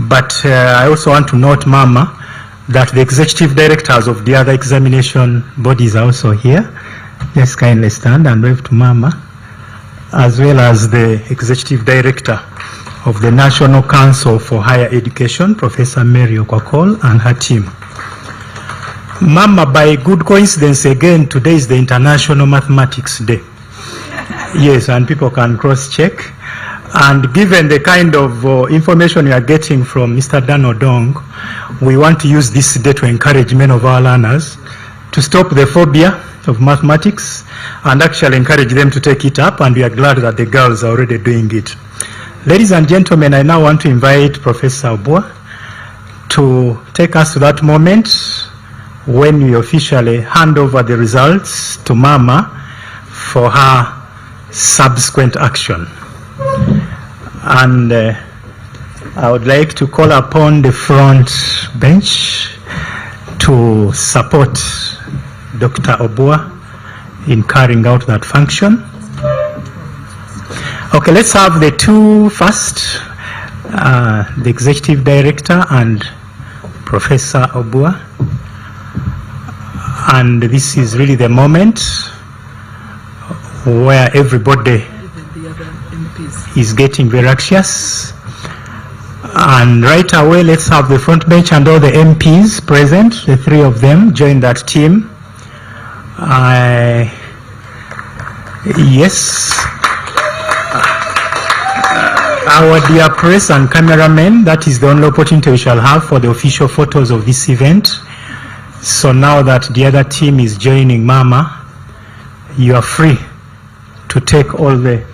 but I also want to note, Mama, that the executive directors of the other examination bodies are also here. Just kindly stand and wave to Mama, as well as the executive director of the National Council for Higher Education, Professor Mary Okwakol, and her team. Mama, by good coincidence, again, today is the International Mathematics Day. Yes, and people can cross-check. And given the kind of information we are getting from Mr. Dan Odong, we want to use this day to encourage many of our learners to stop the phobia of mathematics and actually encourage them to take it up, and we are glad that the girls are already doing it. Ladies and gentlemen, I now want to invite Professor Bua to take us to that moment when we officially hand over the results to Mama for her subsequent action. And I would like to call upon the front bench to support Dr. Obua in carrying out that function. Okay, let's have the two first, the Executive Director and Professor Obua. And this is really the moment where everybody is getting very anxious. And right away, let's have the front bench and all the MPs present, the three of them, join that team. Yes. Our dear press and cameramen, that is the only opportunity we shall have for the official photos of this event. So now that the other team is joining Mama, you are free to take all the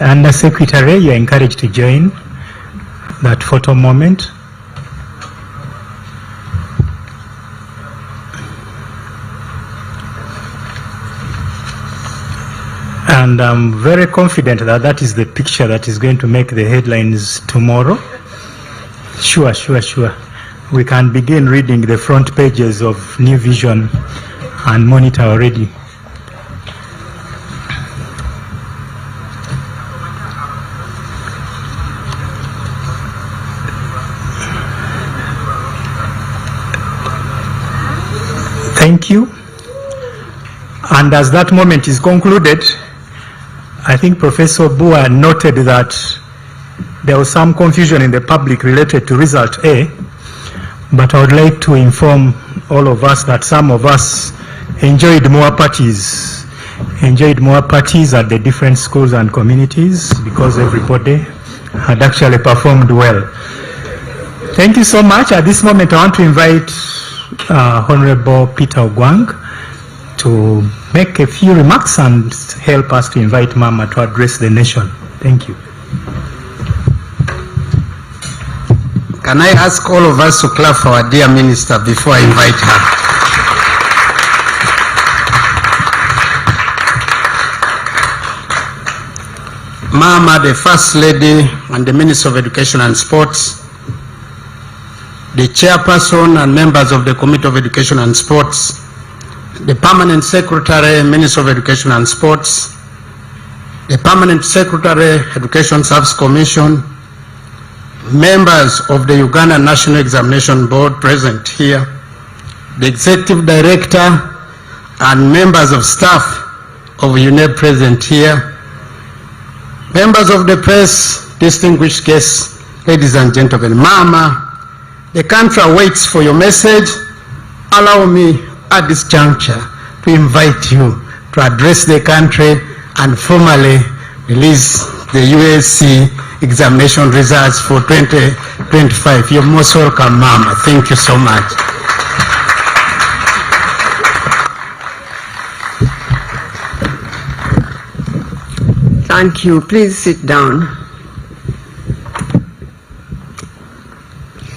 Under Secretary, you are encouraged to join that photo moment. And I'm very confident that that is the picture that is going to make the headlines tomorrow. Sure. We can begin reading the front pages of New Vision and Monitor already. Thank you. And as that moment is concluded, I think Professor Bua noted that there was some confusion in the public related to result A, but I would like to inform all of us that some of us enjoyed more parties at the different schools and communities because everybody had actually performed well. Thank you so much. At this moment, I want to invite Honorable Peter Ogwang to make a few remarks and help us to invite Mama to address the nation. Thank you. Can I ask all of us to clap for our dear minister before I invite her? Mama, the First Lady and the Minister of Education and Sports, the Chairperson and members of the Committee of Education and Sports, the Permanent Secretary, Minister of Education and Sports, the Permanent Secretary, Education Service Commission, members of the Uganda National Examination Board present here, the Executive Director and members of staff of UNEB present here, members of the press, distinguished guests, ladies and gentlemen. Mama, the country waits for your message. Allow me at this juncture to invite you to address the country and formally release the Uace examination results for 2025. You're most welcome, Mama. Thank you so much. Thank you. Please sit down.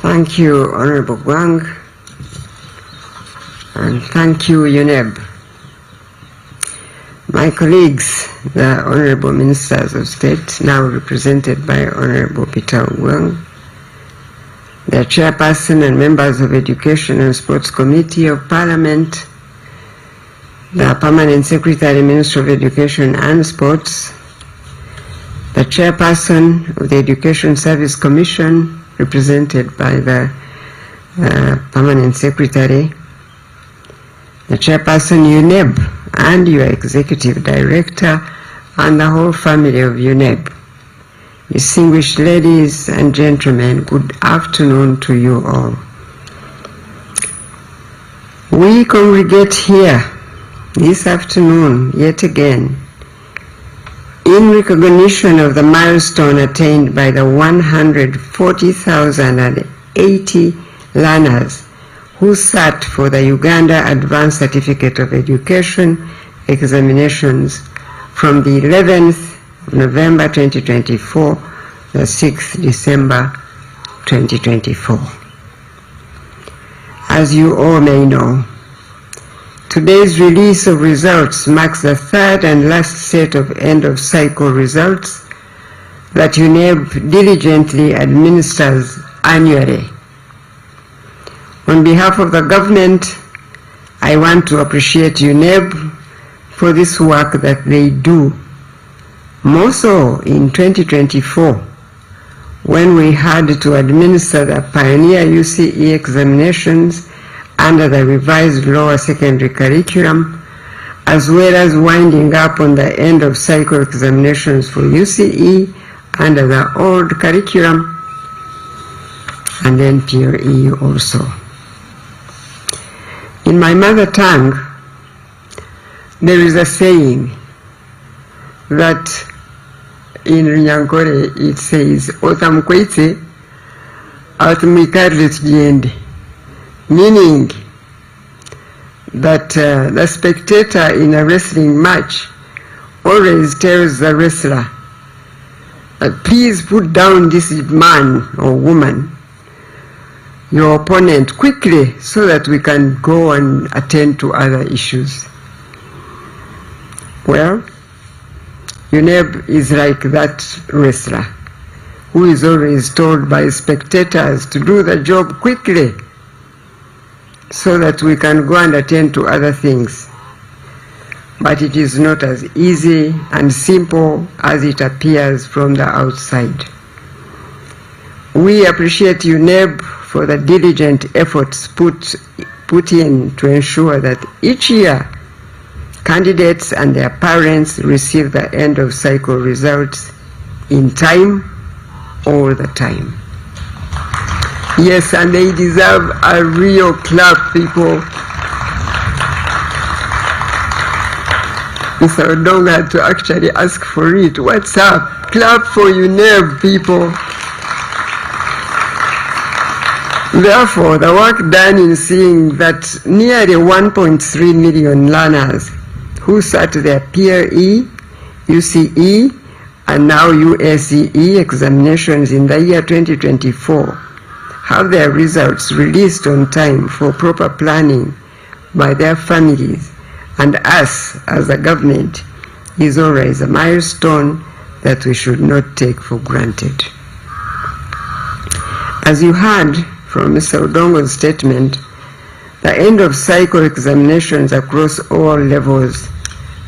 Thank you, Honorable Gwang, and thank you, UNEB. My colleagues, the Honorable Ministers of State, now represented by Honorable Peter Gwang, the Chairperson and members of Education and Sports Committee of Parliament, the Permanent Secretary, Minister of Education and Sports, the Chairperson of the Education Service Commission, represented by the Permanent Secretary, the Chairperson UNEB and your Executive Director and the whole family of UNEB. Distinguished ladies and gentlemen, good afternoon to you all. We congregate here this afternoon yet again in recognition of the milestone attained by the 140,080 learners who sat for the Uganda Advanced Certificate of Education examinations from the 11th of November 2024 to the 6th December 2024. As you all may know, today's release of results marks the third and last set of end-of-cycle results that UNEB diligently administers annually. On behalf of the government, I want to appreciate UNEB for this work that they do, more so in 2024, when we had to administer the pioneer UCE examinations under the revised lower secondary curriculum, as well as winding up on the end of cycle examinations for UCE under the old curriculum, and then PRE also. In my mother tongue, there is a saying that in Runyankore it says, Otamkweitse, Atumikadle Tujende, meaning that the spectator in a wrestling match always tells the wrestler, please put down this man or woman, your opponent, quickly so that we can go and attend to other issues. Well, UNEB is like that wrestler who is always told by spectators to do the job quickly so that we can go and attend to other things. But it is not as easy and simple as it appears from the outside. We appreciate UNEB for the diligent efforts put in to ensure that each year candidates and their parents receive the end of cycle results in time, all the time. Yes, and they deserve a real clap, people. Mr. Odong had to actually ask for it. What's up? Clap for UNEB, people. Therefore, the work done in seeing that nearly 1.3 million learners who sat their PRE, UCE, and now UACE examinations in the year 2024 have their results released on time for proper planning by their families and us as a government is always a milestone that we should not take for granted. As you heard from Mr. Odongo's statement, the end of cycle examinations across all levels,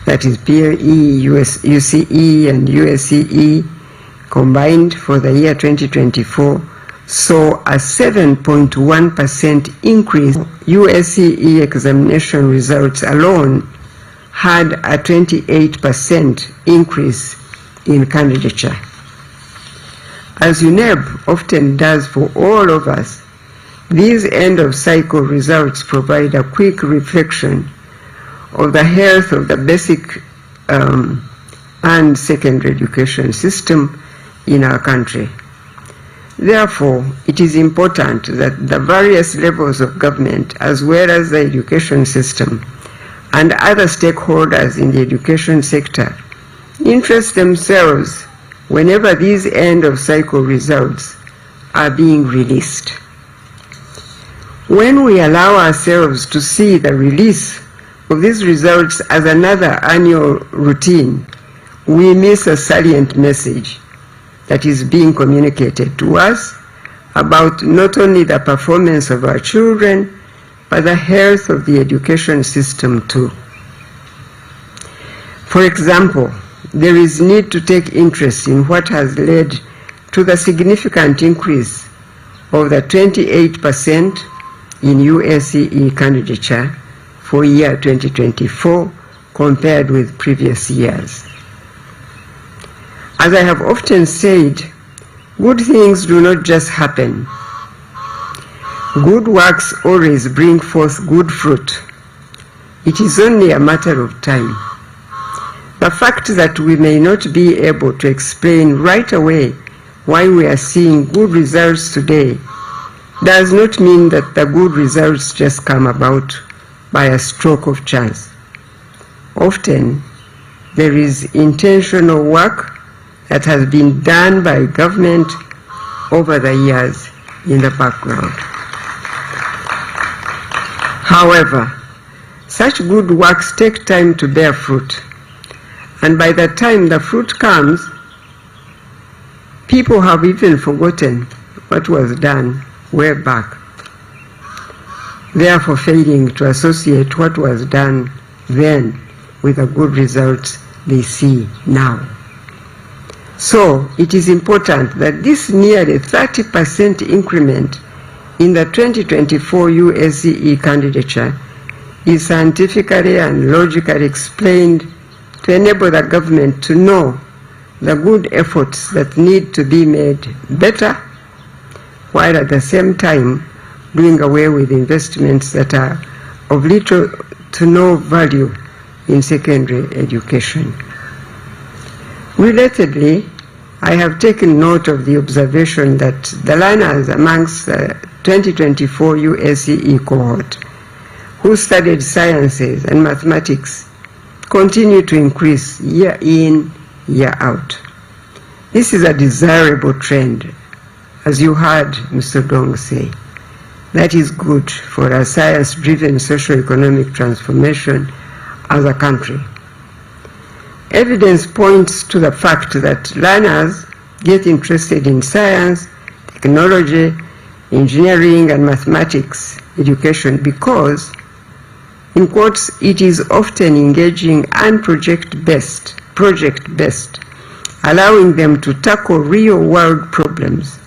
that is PRE, UCE, and UACE, combined for the year 2024, saw a 7.1% increase. UACE examination results alone had a 28% increase in candidature. As UNEB often does for all of us, these end-of-cycle results provide a quick reflection of the health of the basic and secondary education system in our country. Therefore, it is important that the various levels of government, as well as the education system and other stakeholders in the education sector, interest themselves whenever these end-of-cycle results are being released. When we allow ourselves to see the release of these results as another annual routine, we miss a salient message that is being communicated to us about not only the performance of our children, but the health of the education system too. For example, there is need to take interest in what has led to the significant increase of the 28% in UACE candidature for year 2024 compared with previous years. As I have often said, good things do not just happen. Good works always bring forth good fruit. It is only a matter of time. The fact that we may not be able to explain right away why we are seeing good results today does not mean that the good results just come about by a stroke of chance. Often, there is intentional work that has been done by government over the years in the background. However, such good works take time to bear fruit, and by the time the fruit comes, people have even forgotten what was done way back, therefore failing to associate what was done then with the good results they see now. So it is important that this nearly 30% increment in the 2024 UACE candidature is scientifically and logically explained to enable the government to know the good efforts that need to be made better, while at the same time doing away with investments that are of little to no value in secondary education. Relatedly, I have taken note of the observation that the learners amongst the 2024 UACE cohort who studied sciences and mathematics continue to increase year in, year out. This is a desirable trend, as you heard Mr. Dong say. That is good for a science-driven socio-economic transformation as a country. Evidence points to the fact that learners get interested in science, technology, engineering, and mathematics education because, in quotes, it is often engaging and project-based, allowing them to tackle real-world problems,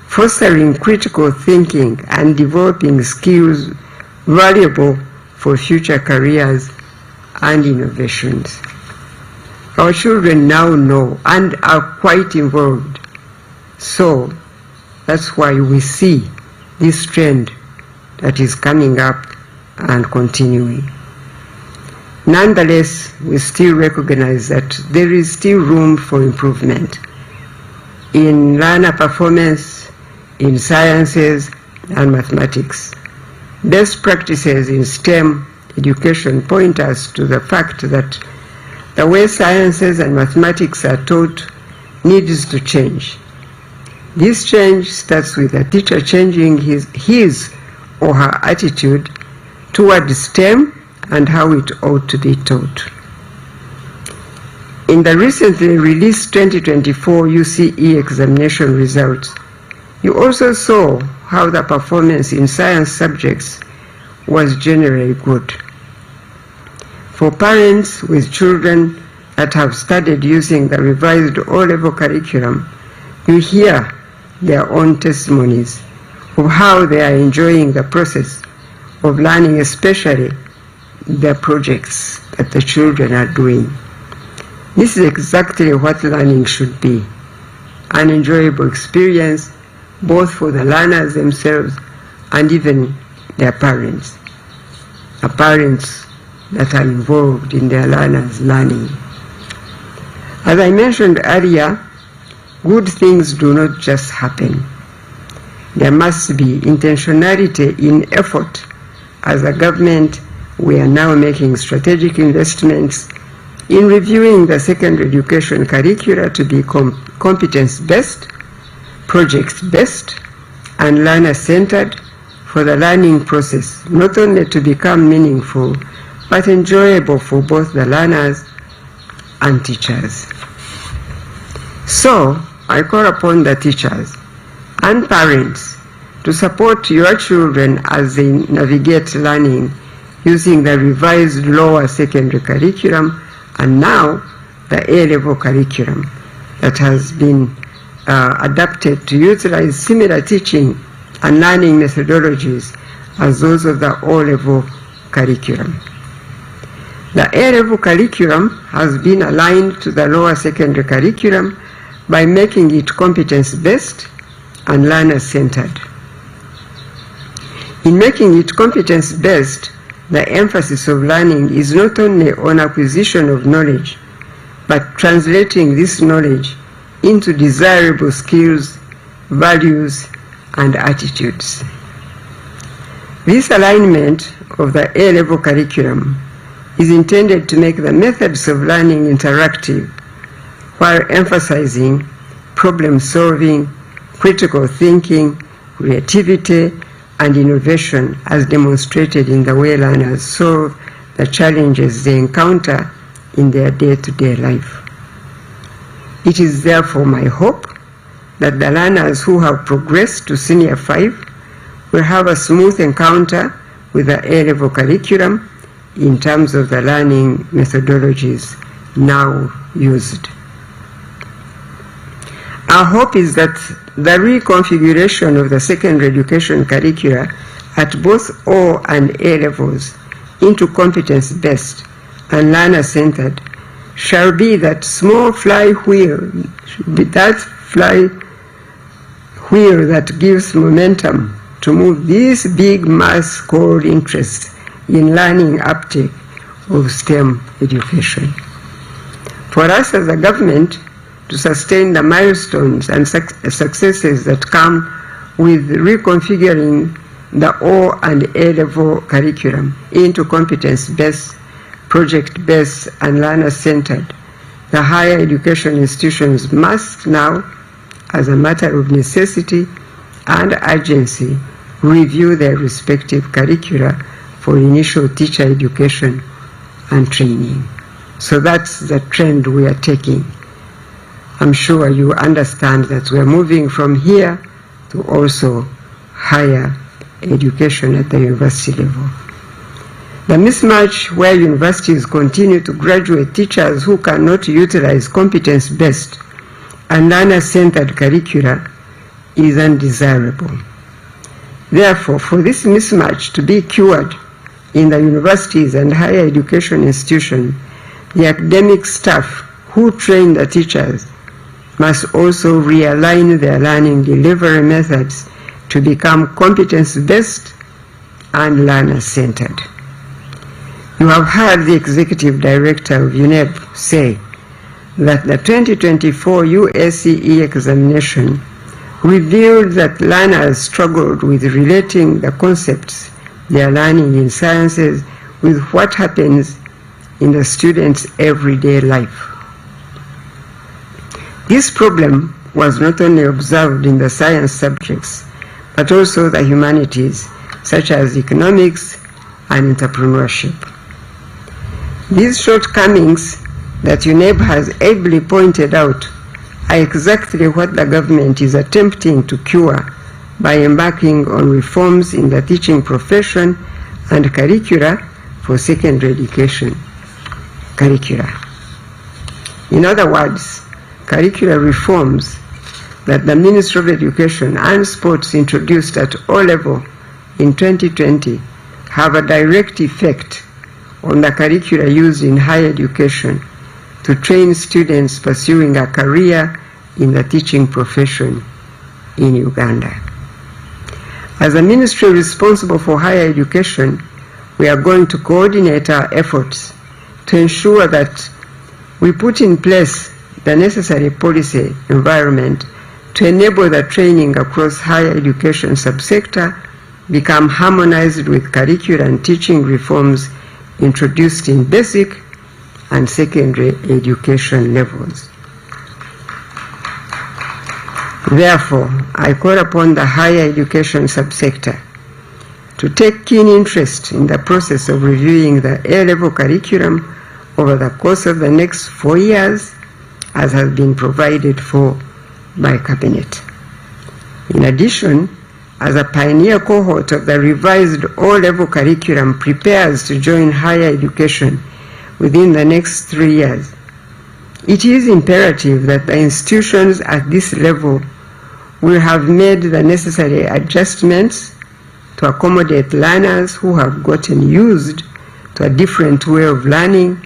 fostering critical thinking and developing skills valuable for future careers and innovations. Our children now know and are quite involved. So that's why we see this trend that is coming up and continuing. Nonetheless, we still recognize that there is still room for improvement in learner performance, in sciences and mathematics. Best practices in STEM education point us to the fact that the way sciences and mathematics are taught needs to change. This change starts with a teacher changing his or her attitude toward STEM and how it ought to be taught. In the recently released 2024 UCE examination results, you also saw how the performance in science subjects was generally good. For parents with children that have studied using the revised O-level curriculum, you hear their own testimonies of how they are enjoying the process of learning, especially the projects that the children are doing. This is exactly what learning should be, an enjoyable experience both for the learners themselves and even their parents, the parents that are involved in their learners' learning. As I mentioned earlier, good things do not just happen. There must be intentionality in effort. As a government, we are now making strategic investments in reviewing the secondary education curricula to be competence-based, project-based, and learner-centered for the learning process, not only to become meaningful, but enjoyable for both the learners and teachers. So, I call upon the teachers and parents to support your children as they navigate learning using the revised lower secondary curriculum and now the A-level curriculum that has been adapted to utilize similar teaching and learning methodologies as those of the O-level curriculum. The A-level curriculum has been aligned to the lower secondary curriculum by making it competence-based and learner-centered. In making it competence-based, the emphasis of learning is not only on acquisition of knowledge, but translating this knowledge into desirable skills, values, and attitudes. This alignment of the A-level curriculum is intended to make the methods of learning interactive while emphasizing problem solving, critical thinking, creativity, and innovation as demonstrated in the way learners solve the challenges they encounter in their day-to-day life. It is therefore my hope that the learners who have progressed to Senior 5 will have a smooth encounter with the A-level curriculum in terms of the learning methodologies now used. Our hope is that the reconfiguration of the secondary education curricula at both O and A levels into competence-based and learner-centered shall be that small flywheel, that gives momentum to move this big mass called interest in learning uptake of STEM education. For us as a government to sustain the milestones and successes that come with reconfiguring the O and A level curriculum into competence-based, project-based, and learner-centered, the higher education institutions must now, as a matter of necessity and urgency, review their respective curricula for initial teacher education and training. So that's the trend we are taking. I'm sure you understand that we're moving from here to also higher education at the university level. The mismatch where universities continue to graduate teachers who cannot utilize competence-based and learner-centered curricula is undesirable. Therefore, for this mismatch to be cured in the universities and higher education institutions, the academic staff who train the teachers must also realign their learning delivery methods to become competence-based and learner-centered. You have heard the Executive Director of UNEB say that the 2024 UACE examination revealed that learners struggled with relating the concepts they are learning in sciences with what happens in the students' everyday life. This problem was not only observed in the science subjects, but also the humanities, such as economics and entrepreneurship. These shortcomings that UNEB has ably pointed out are exactly what the government is attempting to cure by embarking on reforms in the teaching profession and curricula for secondary education curricula. In other words, curricular reforms that the Ministry of Education and Sports introduced at O level in 2020 have a direct effect on the curricula used in higher education to train students pursuing a career in the teaching profession in Uganda. As a ministry responsible for higher education, we are going to coordinate our efforts to ensure that we put in place the necessary policy environment to enable the training across higher education subsector become harmonized with curricular and teaching reforms introduced in basic and secondary education levels. Therefore, I call upon the higher education subsector to take keen interest in the process of reviewing the A-level curriculum over the course of the next 4 years, as has been provided for by Cabinet. In addition, as a pioneer cohort of the revised O-level curriculum prepares to join higher education within the next 3 years, it is imperative that the institutions at this level will have made the necessary adjustments to accommodate learners who have gotten used to a different way of learning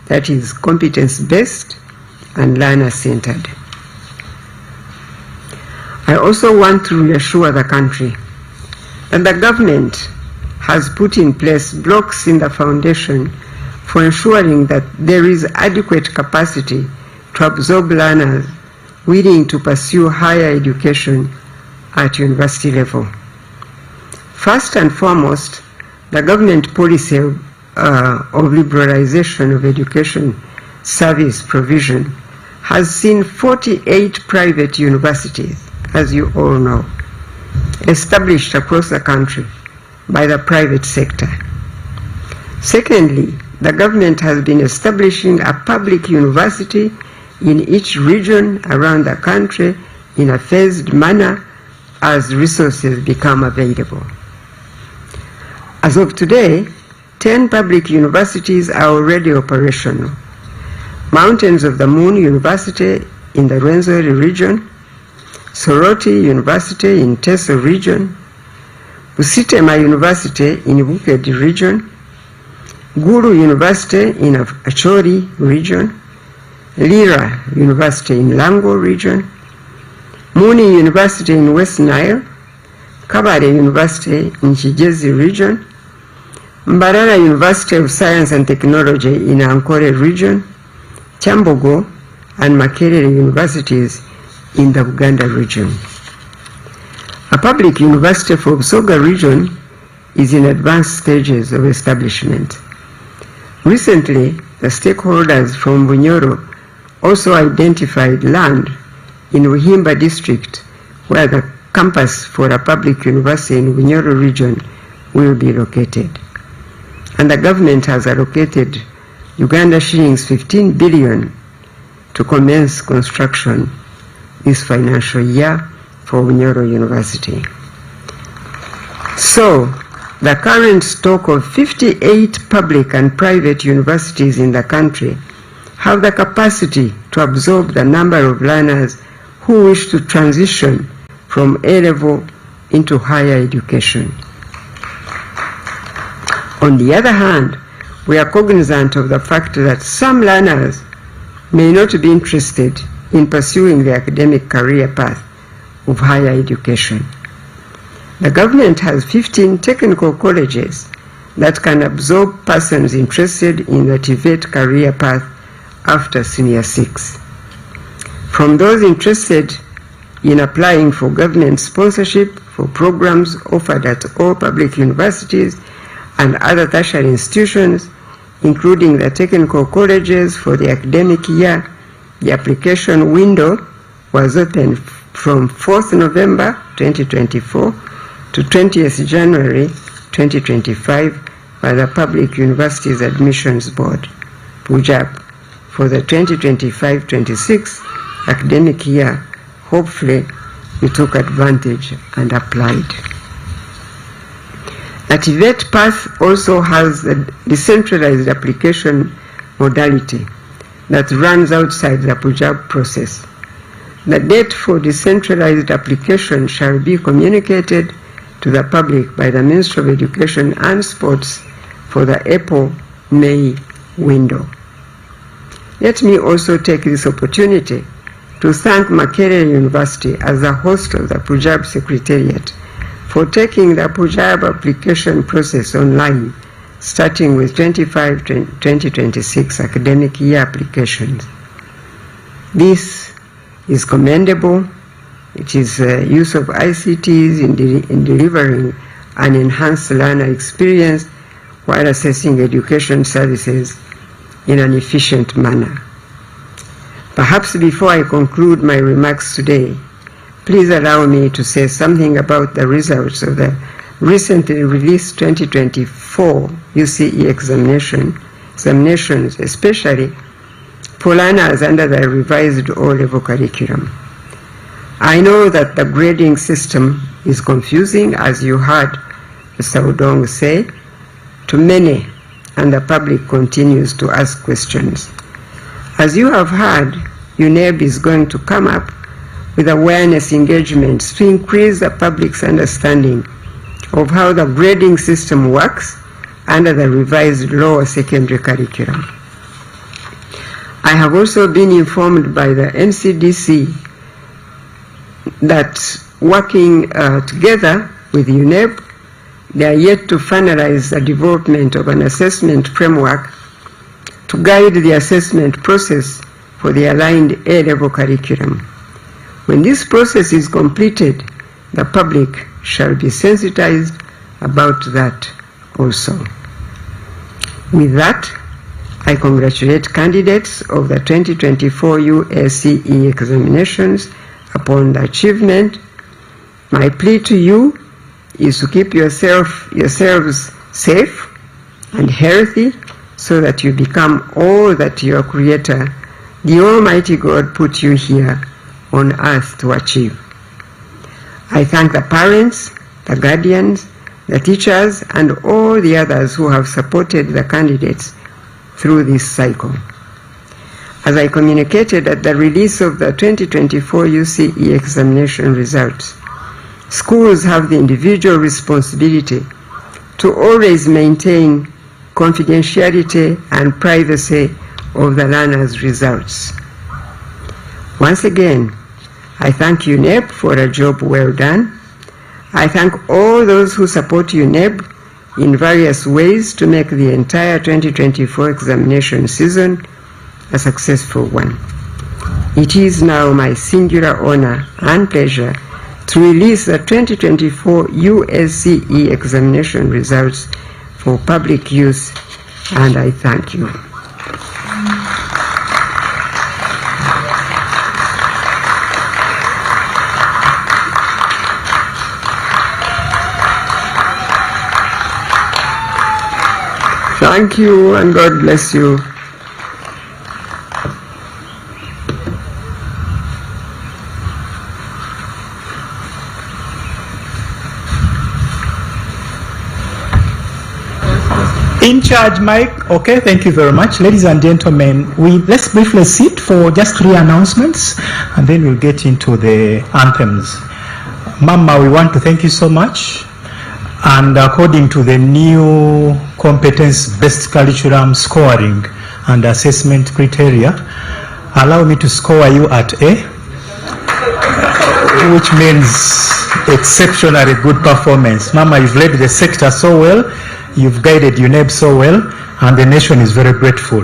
that is competence-based and learner-centered. I also want to reassure the country that the government has put in place blocks in the foundation for ensuring that there is adequate capacity to absorb learners willing to pursue higher education at university level. First and foremost, the government policy of liberalization of education service provision has seen 48 private universities, as you all know, established across the country by the private sector. Secondly, the government has been establishing a public university in each region around the country in a phased manner as resources become available. As of today, 10 public universities are already operational. Mountains of the Moon University in the Rwenzori region, Soroti University in Teso region, Busitema University in Bukedi region, Guru University in Acholi region, Lira University in Lango region, Muni University in West Nile, Kabale University in Kigezi region, Mbarara University of Science and Technology in Ankole region, Chambogo and Makerere universities in the Buganda region. A public university for Busoga region is in advanced stages of establishment. Recently, the stakeholders from Bunyoro also identified land in Ruhimba district where the campus for a public university in Bunyoro region will be located. And the government has allocated Uganda shillings 15 billion to commence construction this financial year for Bunyoro University. So, the current stock of 58 public and private universities in the country have the capacity to absorb the number of learners who wish to transition from A-level into higher education. On the other hand, we are cognizant of the fact that some learners may not be interested in pursuing the academic career path of higher education. The government has 15 technical colleges that can absorb persons interested in the TVET career path after Senior 6. From those interested in applying for government sponsorship for programs offered at all public universities and other tertiary institutions, including the technical colleges for the academic year, the application window was open from 4th November 2024 to 20th January 2025 by the Public Universities Admissions Board, PUJAB, for the 2025-26 academic year. Hopefully, we took advantage and applied. The TVET path also has a decentralized application modality that runs outside the PUJAB process. The date for decentralized application shall be communicated to the public by the Ministry of Education and Sports for the April-May window. Let me also take this opportunity to thank Makerere University as the host of the PUJAB Secretariat for taking the PUJAB application process online, starting with 2025-2026 academic year applications. This is commendable. It is use of ICTs in delivering an enhanced learner experience while assessing education services in an efficient manner. Perhaps before I conclude my remarks today, please allow me to say something about the results of the recently released 2024 UCE examinations, especially for learners under the revised O-level curriculum. I know that the grading system is confusing, as you heard Mr. Udong say, to many, and the public continues to ask questions. As you have heard, UNEB is going to come up with awareness engagements to increase the public's understanding of how the grading system works under the revised lower secondary curriculum. I have also been informed by the NCDC that working together with UNEB, they are yet to finalize the development of an assessment framework to guide the assessment process for the aligned A-level curriculum. When this process is completed, the public shall be sensitized about that also. With that, I congratulate candidates of the 2024 UACE examinations upon the achievement My plea to you is to keep yourselves safe and healthy so that you become all that your Creator, the Almighty God, put you here on earth to achieve. I thank the parents, the guardians, the teachers, and all the others who have supported the candidates through this cycle. As I communicated at the release of the 2024 UCE examination results, schools have the individual responsibility to always maintain confidentiality and privacy of the learners' results. Once again, I thank UNEB for a job well done. I thank all those who support UNEB in various ways to make the entire 2024 examination season a successful one. It is now my singular honor and pleasure to release the 2024 USCE examination results for public use, and I thank you. Thank you, and God bless you. In charge, Mike. Okay, thank you very much. Ladies and gentlemen, let's briefly sit for just 3 announcements, and then we'll get into the anthems. Mama, we want to thank you so much. And according to the new competence-based curriculum scoring and assessment criteria, allow me to score you at A, which means exceptionally good performance. Mama, you've led the sector so well. You've guided UNEB so well, and the nation is very grateful.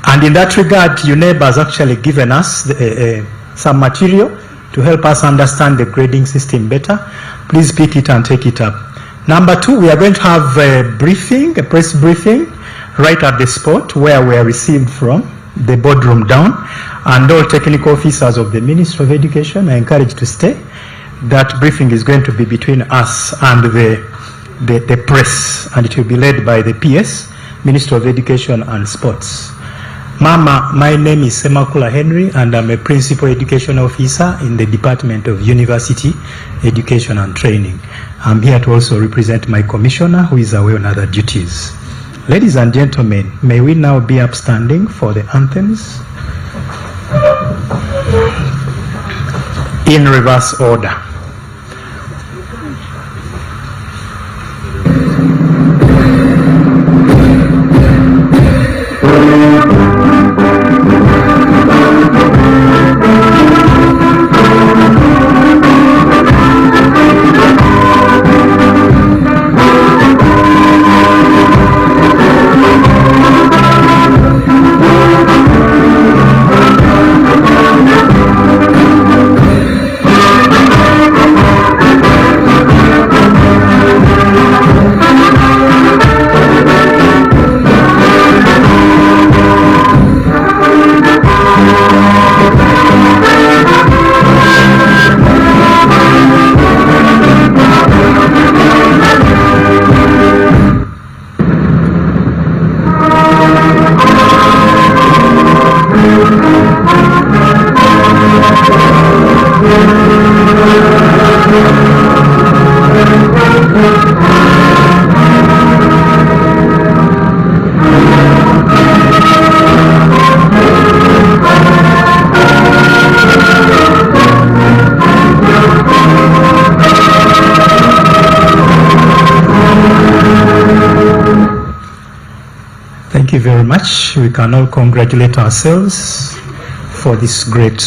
And in that regard, UNEB has actually given us some material to help us understand the grading system better. Please pick it and take it up. Number 2, we are going to have a briefing, a press briefing, right at the spot where we are received from, the boardroom down, and all technical officers of the Ministry of Education are encouraged to stay. That briefing is going to be between us and the press, and it will be led by the PS, Minister of Education and Sports. Mama, my name is Semakula Henry, and I'm a Principal Education Officer in the Department of University Education and Training. I'm here to also represent my Commissioner, who is away on other duties. Ladies and gentlemen, may we now be upstanding for the anthems in reverse order. Thank you very much. We can all congratulate ourselves for this great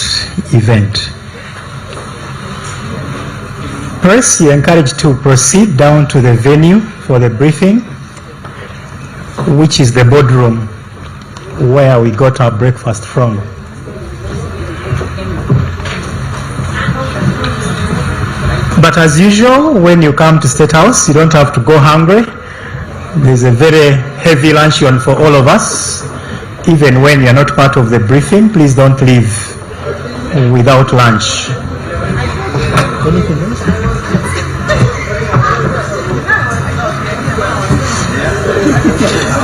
event. Press, you're encouraged to proceed down to the venue for the briefing, which is the boardroom where we got our breakfast from. But as usual, when you come to State House, you don't have to go hungry. There's a very heavy luncheon for all of us. Even when you're not part of the briefing, please don't leave without lunch. Anything else?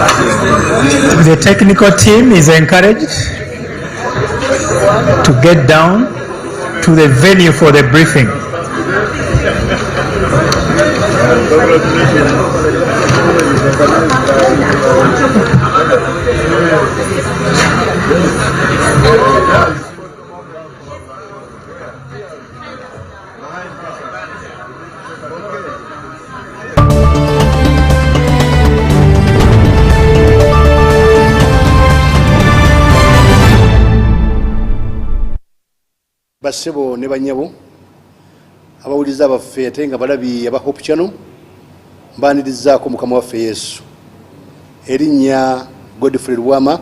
The technical team is encouraged to get down to the venue for the briefing. Basebo ne banyabo abawuliza baffe ate nga balabi aba Hope Channel mbanirizaako mukama waffe Yesu erinnya Godfrey Lwama